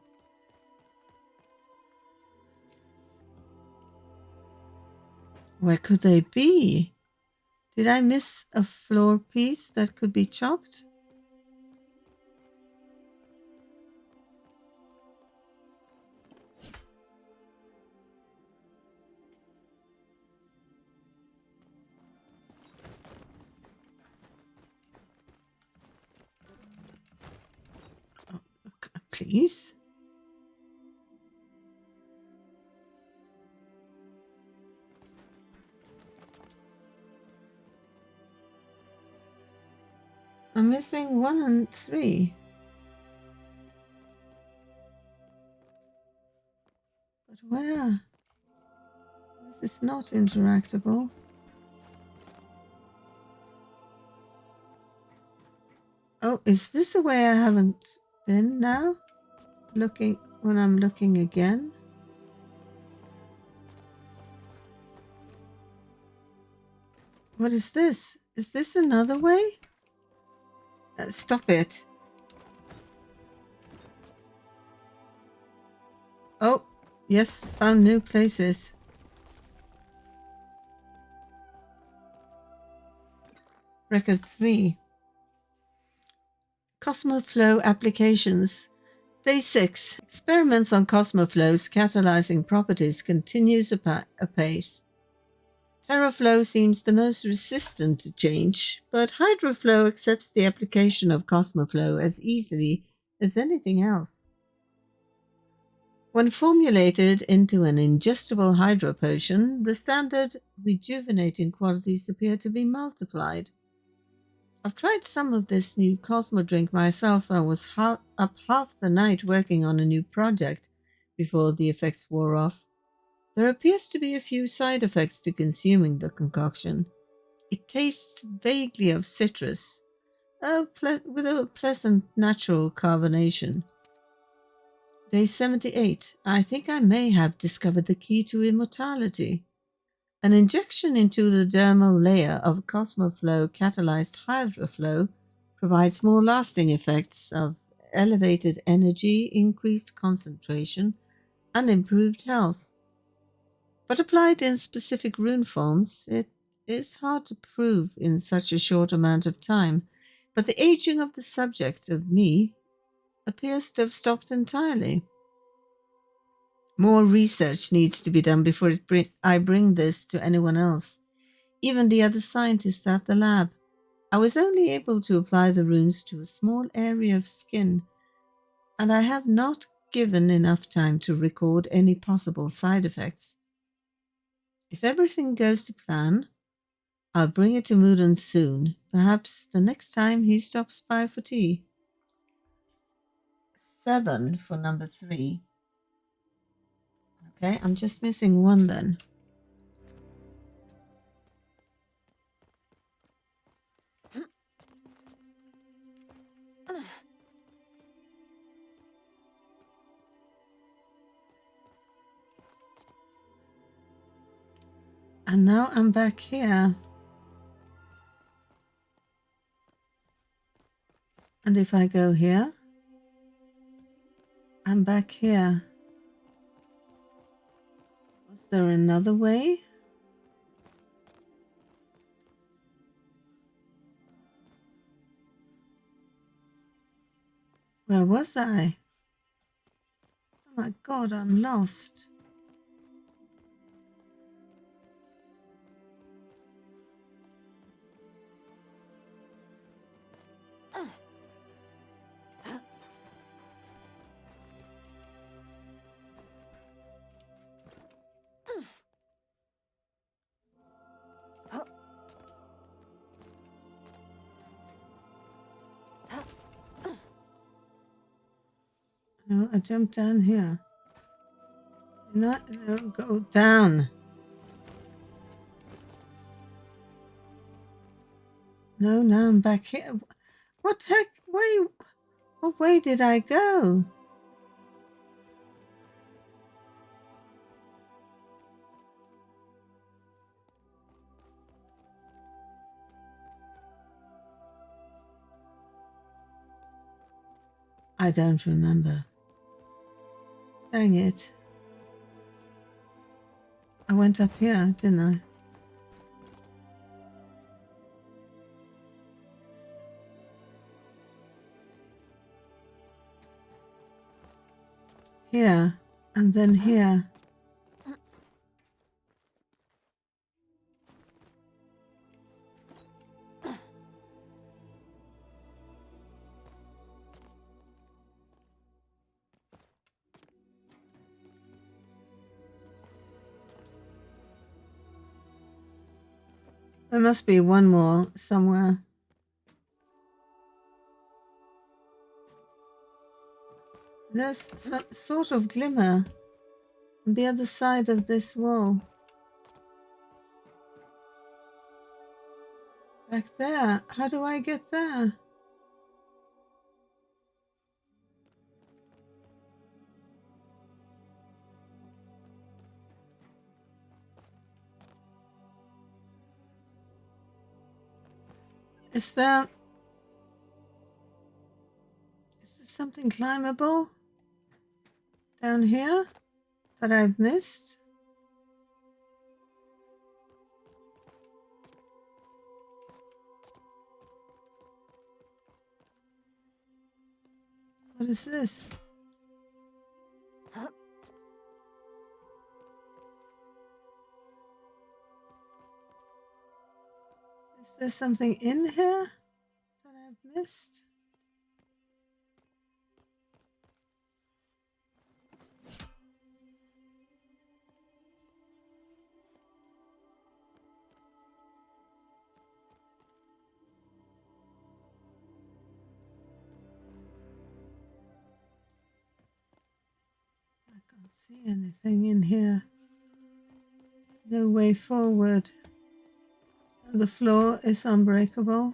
Where could they be? Did I miss a floor piece that could be chopped? Oh, please? I'm missing 1 and 3. But where? This is not interactable. Oh, is this a way I haven't been now? Looking when I'm looking again? What is this? Is this another way? Stop it. Oh, yes, found new places. Record 3. Cosmoflow applications. Day 6. Experiments on Cosmoflow's catalyzing properties continues apace. TerraFlow seems the most resistant to change, but HydroFlow accepts the application of Cosmoflow as easily as anything else. When formulated into an ingestible hydro potion, the standard rejuvenating qualities appear to be multiplied. I've tried some of this new Cosmo drink myself and was up half the night working on a new project before the effects wore off. There appears to be a few side effects to consuming the concoction. It tastes vaguely of citrus, with a pleasant natural carbonation. Day 78. I think I may have discovered the key to immortality. An injection into the dermal layer of Cosmoflow catalyzed hydroflow provides more lasting effects of elevated energy, increased concentration, and improved health. But applied in specific rune forms, it is hard to prove in such a short amount of time. But the aging of the subject, of me, appears to have stopped entirely. More research needs to be done before I bring this to anyone else, even the other scientists at the lab. I was only able to apply the runes to a small area of skin, and I have not given enough time to record any possible side effects. If everything goes to plan, I'll bring it to Mudon soon, perhaps the next time he stops by for tea. 7 for number 3. Okay, I'm just missing 1 then. And now I'm back here. And if I go here, I'm back here. Was there another way? Where was I? Oh my God, I'm lost. No, I jumped down here. No, go down. No, now I'm back here. What the heck? What way did I go? I don't remember. Dang it. I went up here, didn't I? Here, and then here. There must be one more somewhere. There's some sort of glimmer on the other side of this wall. Back there. How do I get there? Is there something climbable down here that I've missed? What is this? Is there something in here that I've missed? I can't see anything in here. No way forward. The floor is unbreakable.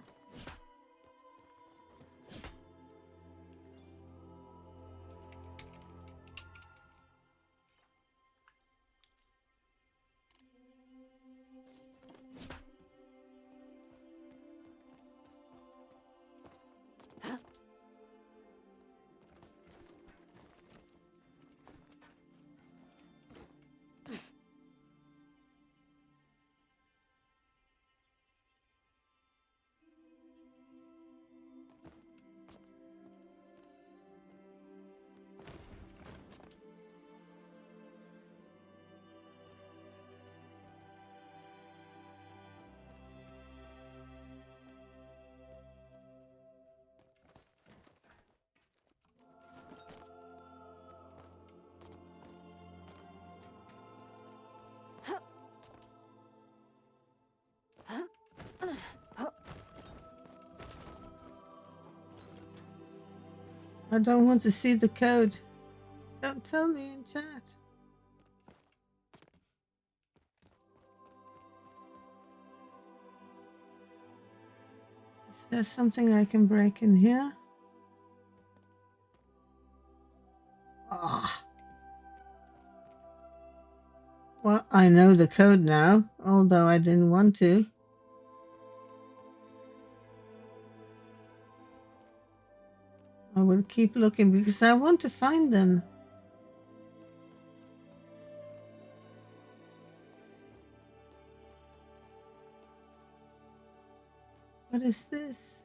I don't want to see the code. Don't tell me in chat. Is there something I can break in here? Ah. Well, I know the code now, although I didn't want to. I will keep looking because I want to find them. What is this?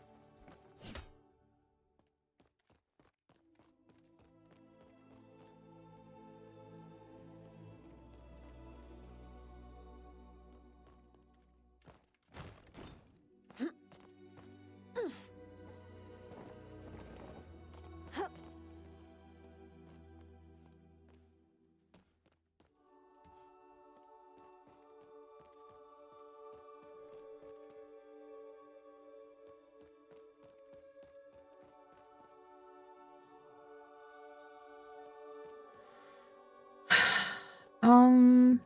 Um,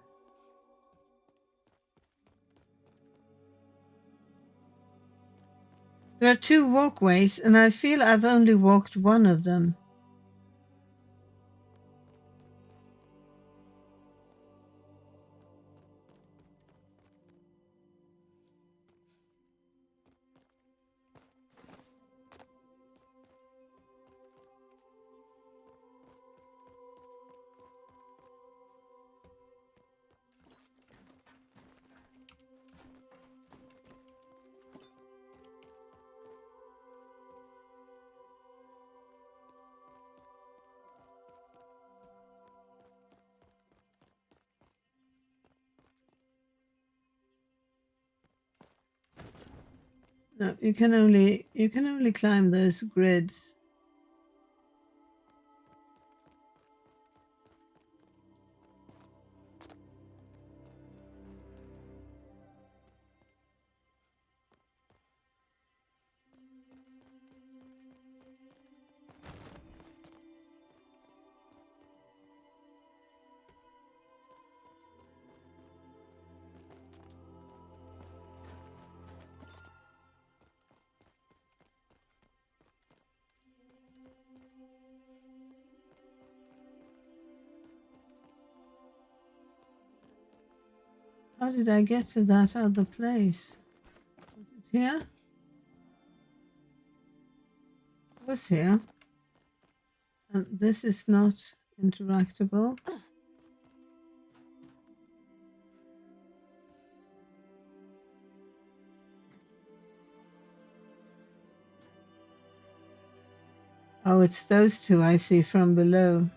there are two walkways, and I feel I've only walked one of them. No, you can only climb those grids. How did I get to that other place? Was it here? It was here. And this is not interactable. Oh, it's those two I see from below.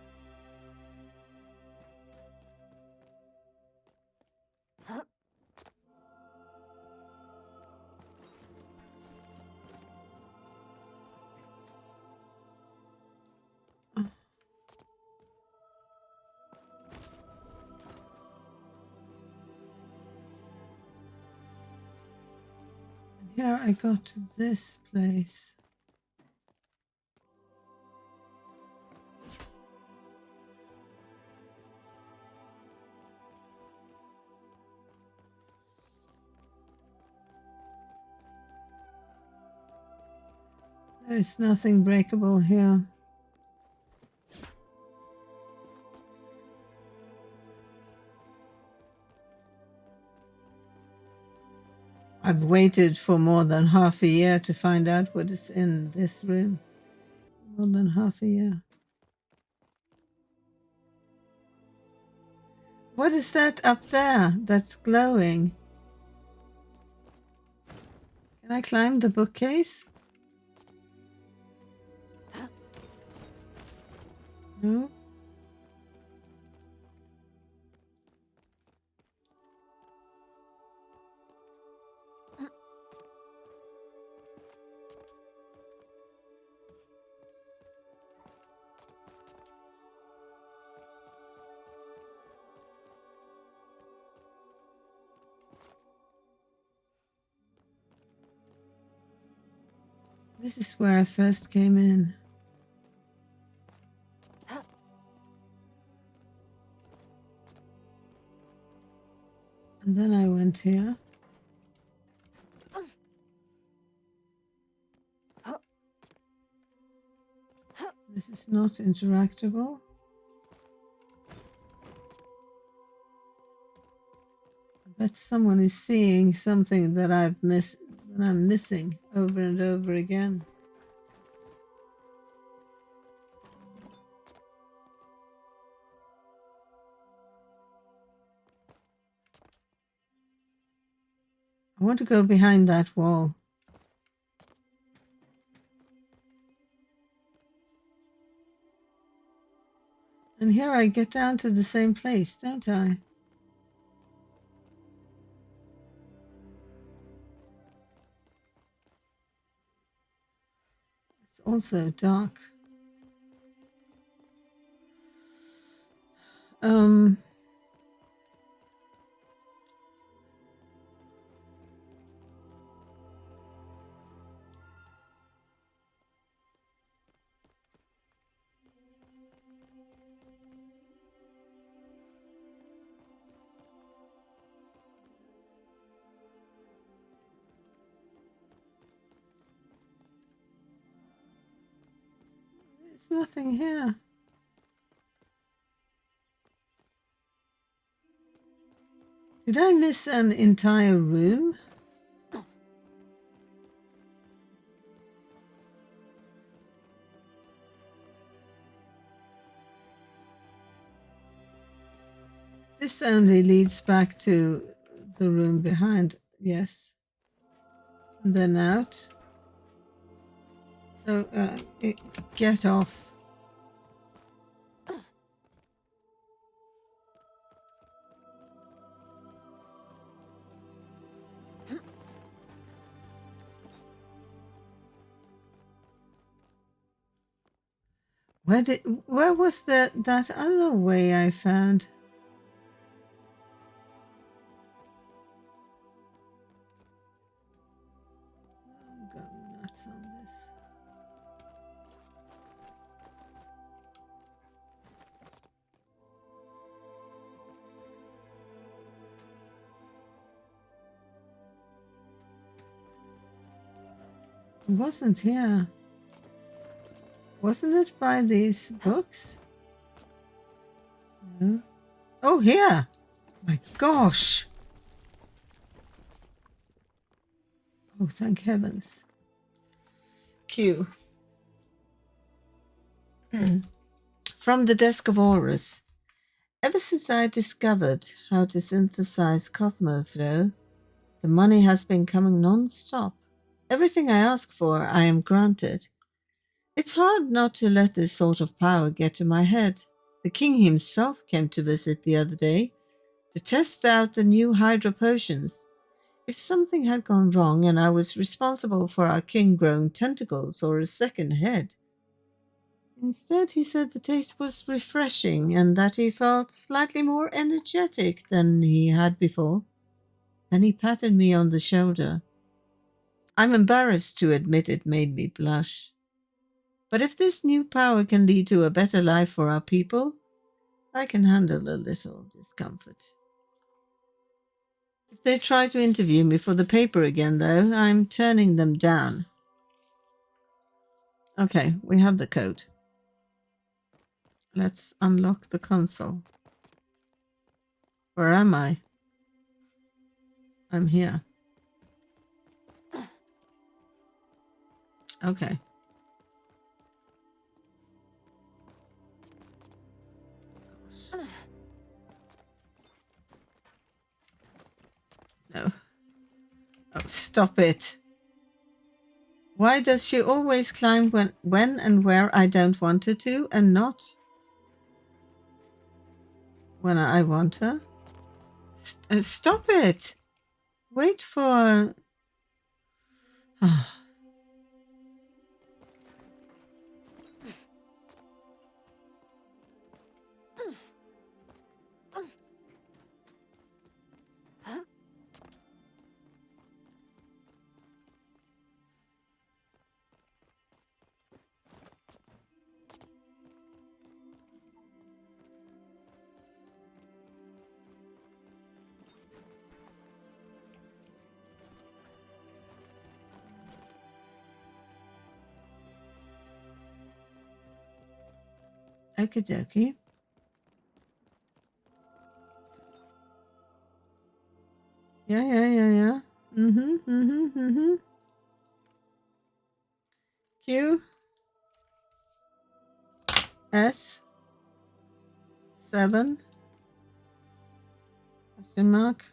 Here I got to this place. There is nothing breakable here. I've waited for more than half a year to find out what is in this room. More than half a year. What is that up there that's glowing? Can I climb the bookcase? No? This is where I first came in. And then I went here. This is not interactable. I bet someone is seeing something that I'm missing over and over again. I want to go behind that wall. And here I get down to the same place, don't I? It's also dark. There's nothing here. Did I miss an entire room? This only leads back to the room behind, yes. And then out. So, get off. Where was that other way I found? I'm going nuts on this. It wasn't here. Wasn't it by these books? No. Oh, here! My gosh! Oh, thank heavens. Q. From the desk of Aurus. Ever since I discovered how to synthesize Cosmoflow, the money has been coming non-stop. Everything I ask for, I am granted. It's hard not to let this sort of power get to my head. The king himself came to visit the other day to test out the new Hydra potions. If something had gone wrong and I was responsible for our king-grown tentacles or a second head. Instead, he said the taste was refreshing and that he felt slightly more energetic than he had before. Then he patted me on the shoulder. I'm embarrassed to admit it made me blush. But if this new power can lead to a better life for our people, I can handle a little discomfort. If they try to interview me for the paper again, though, I'm turning them down. Okay, we have the code. Let's unlock the console. Where am I? I'm here. Okay. No. Oh, stop it. Why does she always climb when and where I don't want her to and not when I want her? Stop it. Wait for... Okie dokie. Yeah. Q. S. 7. Question mark.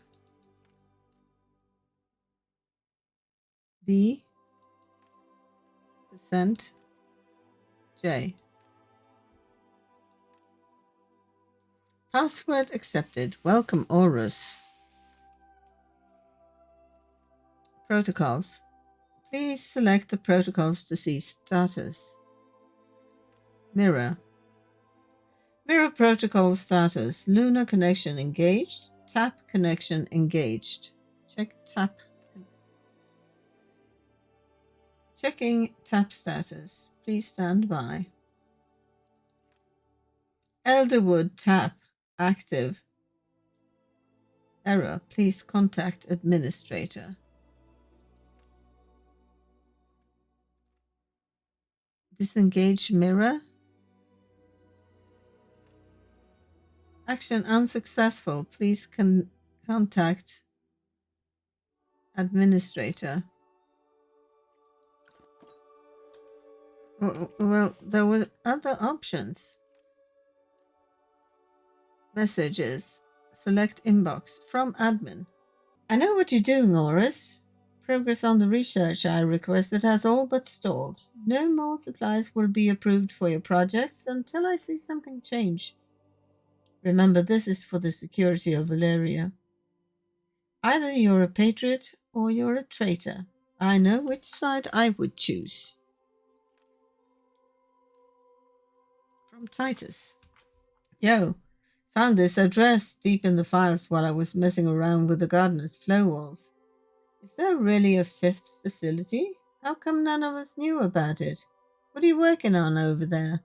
B. Percent. J. Password accepted. Welcome, Aurus. Protocols. Please select the protocols to see status. Mirror. Mirror protocol status. Lunar connection engaged. Tap connection engaged. Check tap. Checking tap status. Please stand by. Elderwood tap active. Error. Please contact administrator. Disengage mirror. Action unsuccessful. Please contact administrator. Well, there were other options. Messages. Select inbox from admin. I know what you're doing, Aurus. Progress on the research I requested has all but stalled. No more supplies will be approved for your projects until I see something change. Remember, this is for the security of Valeria. Either you're a patriot or you're a traitor. I know which side I would choose. From Titus. Yo, found this address deep in the files while I was messing around with the gardener's flow walls. Is there really a fifth facility? How come none of us knew about it? What are you working on over there?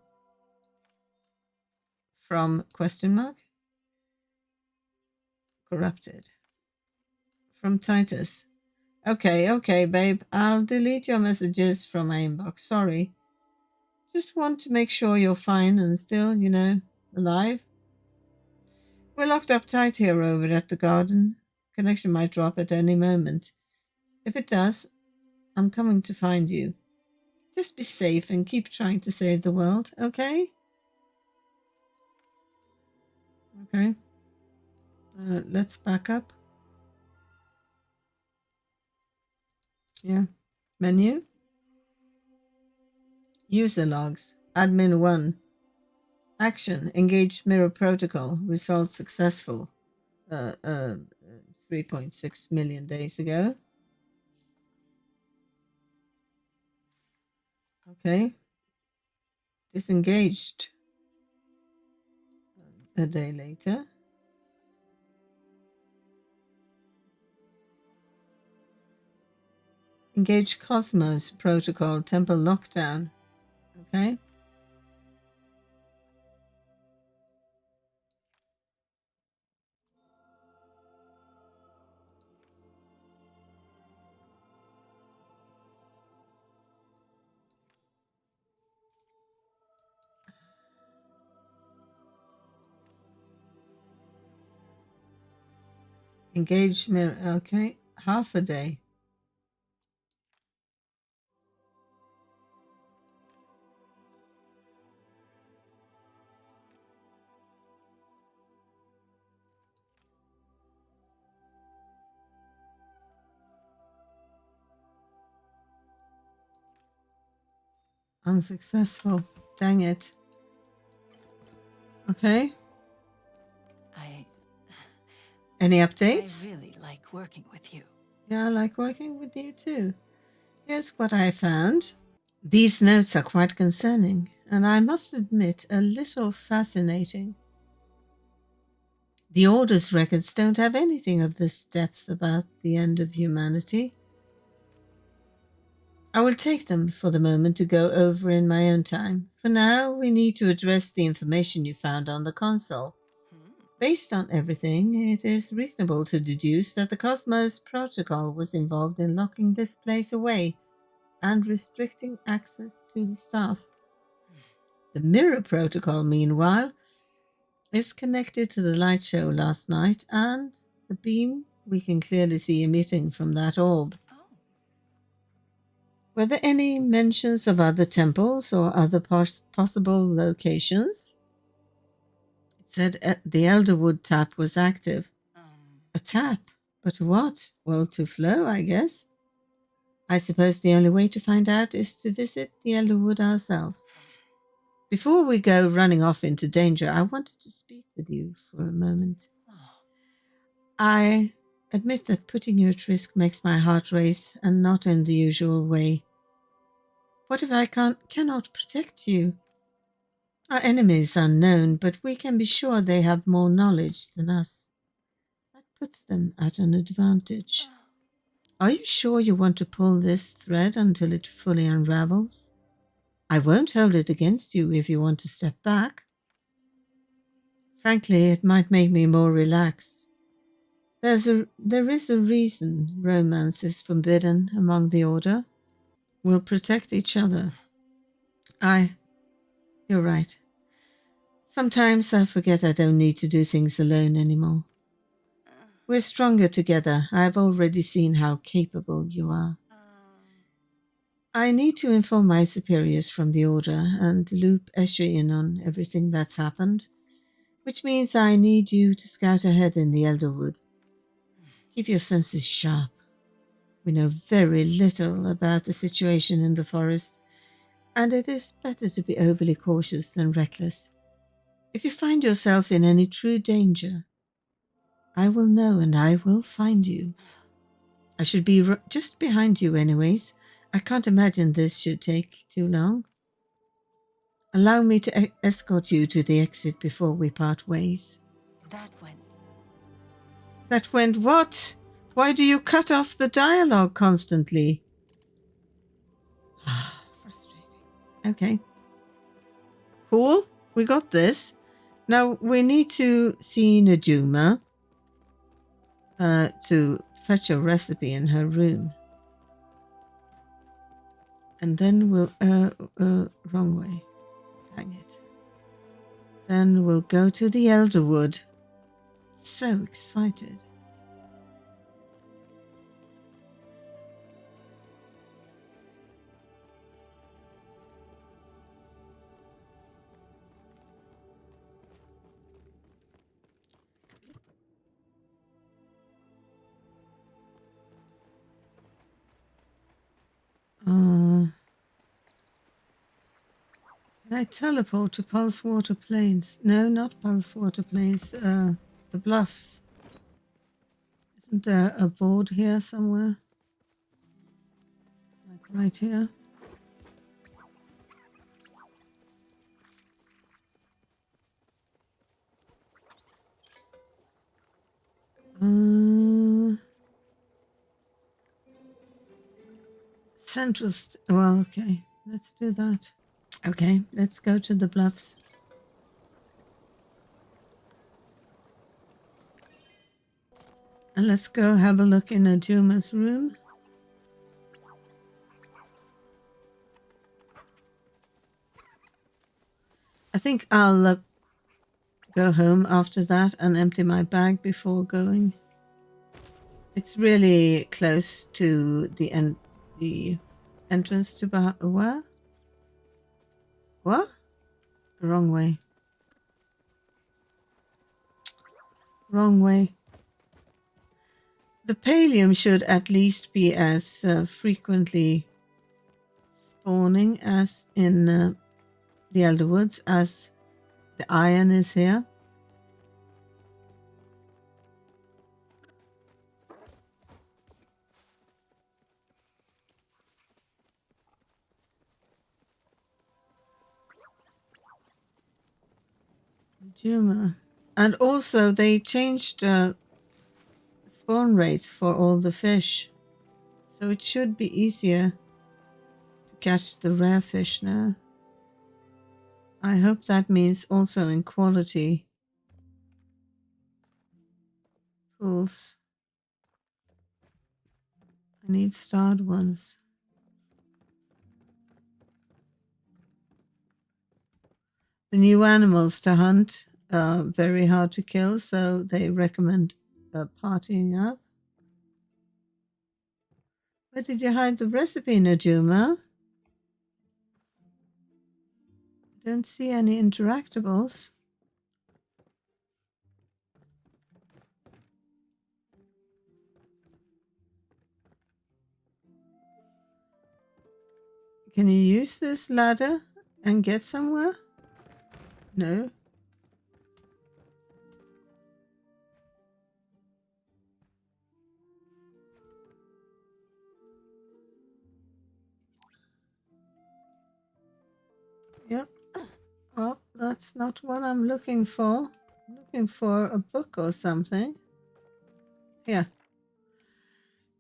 From question mark? Corrupted. From Titus. Okay, babe. I'll delete your messages from my inbox. Sorry. Just want to make sure you're fine and still, alive. We're locked up tight here over at the garden. Connection might drop at any moment. If it does, I'm coming to find you. Just be safe and keep trying to save the world, okay? Okay. Let's back up. Yeah. Menu. User logs. Admin 1. Action. Engage mirror protocol. Results successful. 3.6 million days ago. Okay. Disengaged. A day later. Engage Cosmos protocol. Temple lockdown. Okay. Engage mirror. Okay. Half a day. Unsuccessful. Dang it. Okay. Any updates? I really like working with you. Yeah, I like working with you too. Here's what I found. These notes are quite concerning, and I must admit, a little fascinating. The Order's records don't have anything of this depth about the end of humanity. I will take them for the moment to go over in my own time. For now, we need to address the information you found on the console. Based on everything, it is reasonable to deduce that the Cosmos Protocol was involved in locking this place away and restricting access to the staff. The Mirror Protocol, meanwhile, is connected to the light show last night and the beam we can clearly see emitting from that orb. Were there any mentions of other temples or other possible locations? It said the Elderwood tap was active. A tap? But what? Well, to flow, I guess. I suppose the only way to find out is to visit the Elderwood ourselves. Before we go running off into danger, I wanted to speak with you for a moment. I admit that putting you at risk makes my heart race, and not in the usual way. What if I cannot protect you? Our enemies are known, but we can be sure they have more knowledge than us. That puts them at an advantage. Are you sure you want to pull this thread until it fully unravels? I won't hold it against you if you want to step back. Frankly, it might make me more relaxed. There is a reason romance is forbidden among the Order. We'll protect each other. You're right. Sometimes I forget I don't need to do things alone anymore. We're stronger together. I've already seen how capable you are. I need to inform my superiors from the Order and loop Escher in on everything that's happened, which means I need you to scout ahead in the Elderwood. Keep your senses sharp. We know very little about the situation in the forest, and it is better to be overly cautious than reckless. If you find yourself in any true danger, I will know and I will find you. I should be just behind you anyways. I can't imagine this should take too long. Allow me to escort you to the exit before we part ways. That went. That went what? Why do you cut off the dialogue constantly? Frustrating. Okay. Cool. We got this. Now we need to see Najuma to fetch a recipe in her room. And then we'll wrong way. Dang it. Then we'll go to the Elderwood. So excited. Can I teleport to Pulse Water Plains? No, not Pulse Water Plains. The Bluffs. Isn't there a board here somewhere? Like right here? Central. Well, okay. Let's do that. Okay, let's go to the Bluffs. And let's go have a look in Ajuma's room. I think I'll go home after that and empty my bag before going. It's really close to the entrance to where? What? Wrong way. Wrong way. The Palium should at least be as frequently spawning as in the Elderwoods as the iron is here. Juma. And also they changed spawn rates for all the fish. So it should be easier to catch the rare fish now. I hope that means also in quality pools. I need starred ones. The new animals to hunt are very hard to kill, so they recommend partying up. Where did you hide the recipe, Najuma? Don't see any interactables. Can you use this ladder and get somewhere? No. Yep. Well, that's not what I'm looking for. I'm looking for a book or something. Yeah.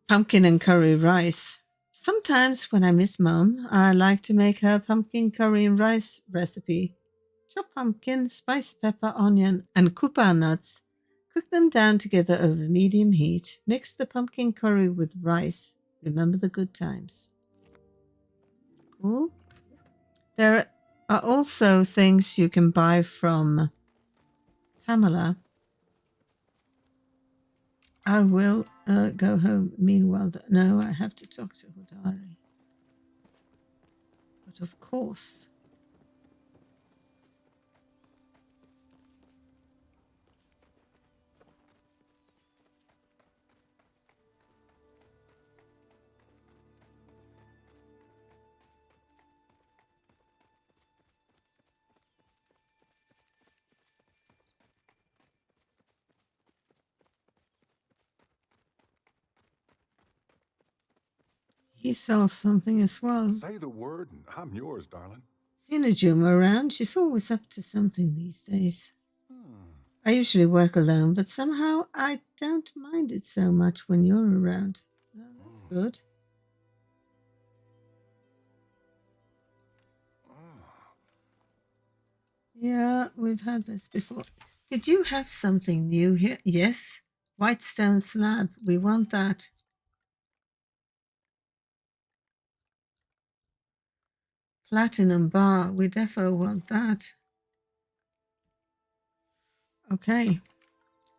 Pumpkin and curry rice. Sometimes when I miss Mum, I like to make her pumpkin curry and rice recipe. Chop pumpkin, spice pepper, onion, and kupa nuts. Cook them down together over medium heat. Mix the pumpkin curry with rice. Remember the good times. Cool. There are also things you can buy from Tamala. I will go home. Meanwhile, no, I have to talk to Hodari. But of course. He sells something as well. Say the word and I'm yours, darling. Seen a Juma around. She's always up to something these days. I usually work alone, but somehow I don't mind it so much when you're around. Oh, that's good. Yeah, we've had this before. Did you have something new here? Yes. White stone slab. We want that. Platinum bar. We defo want that. Okay. Keep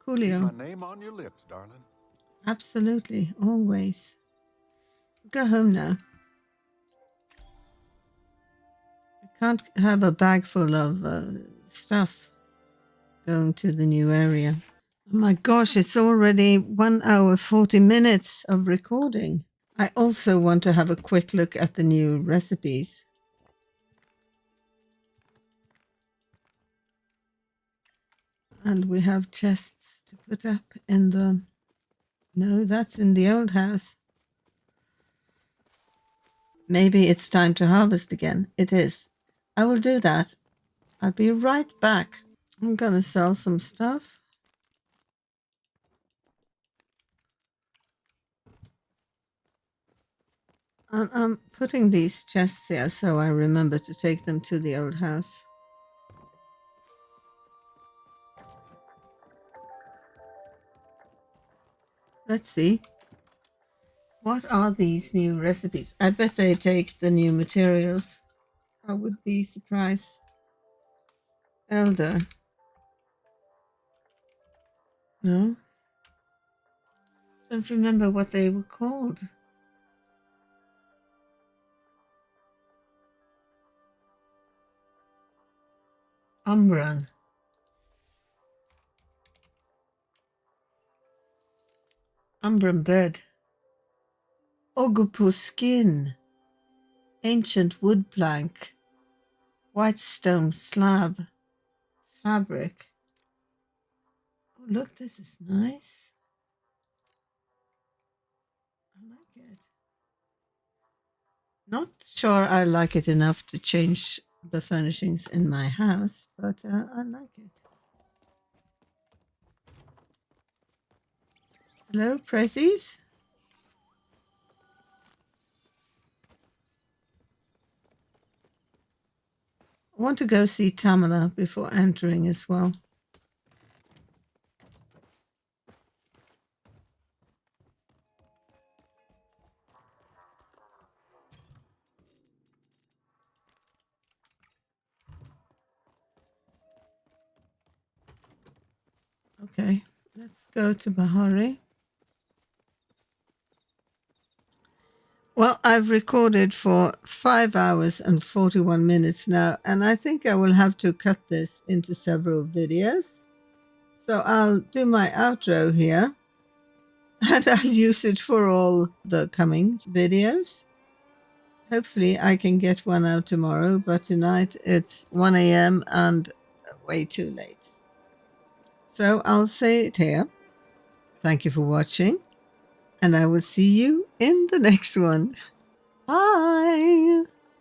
Coolio. my name on your lips, darling. Absolutely. Always. Go home now. I can't have a bag full of stuff going to the new area. Oh my gosh, it's already 1 hour, 40 minutes of recording. I also want to have a quick look at the new recipes. And we have chests to put up in the... No, that's in the old house. Maybe it's time to harvest again. It is. I will do that. I'll be right back. I'm going to sell some stuff. And I'm putting these chests here so I remember to take them to the old house. Let's see. What are these new recipes? I bet they take the new materials. I would be surprised. Elder. No? Don't remember what they were called. Umbran. Umbran bed. Ogupus skin. Ancient wood plank. White stone slab. Fabric. Oh, look, this is nice. I like it. Not sure I like it enough to change the furnishings in my house, but I like it. Hello, Prezzies? I want to go see Tamala before entering as well. Okay, let's go to Bahari. Well, I've recorded for 5 hours and 41 minutes now, and I think I will have to cut this into several videos. So I'll do my outro here, and I'll use it for all the coming videos. Hopefully I can get one out tomorrow, but tonight it's 1 a.m. and way too late. So I'll say it here. Thank you for watching, and I will see you in the next one. Bye!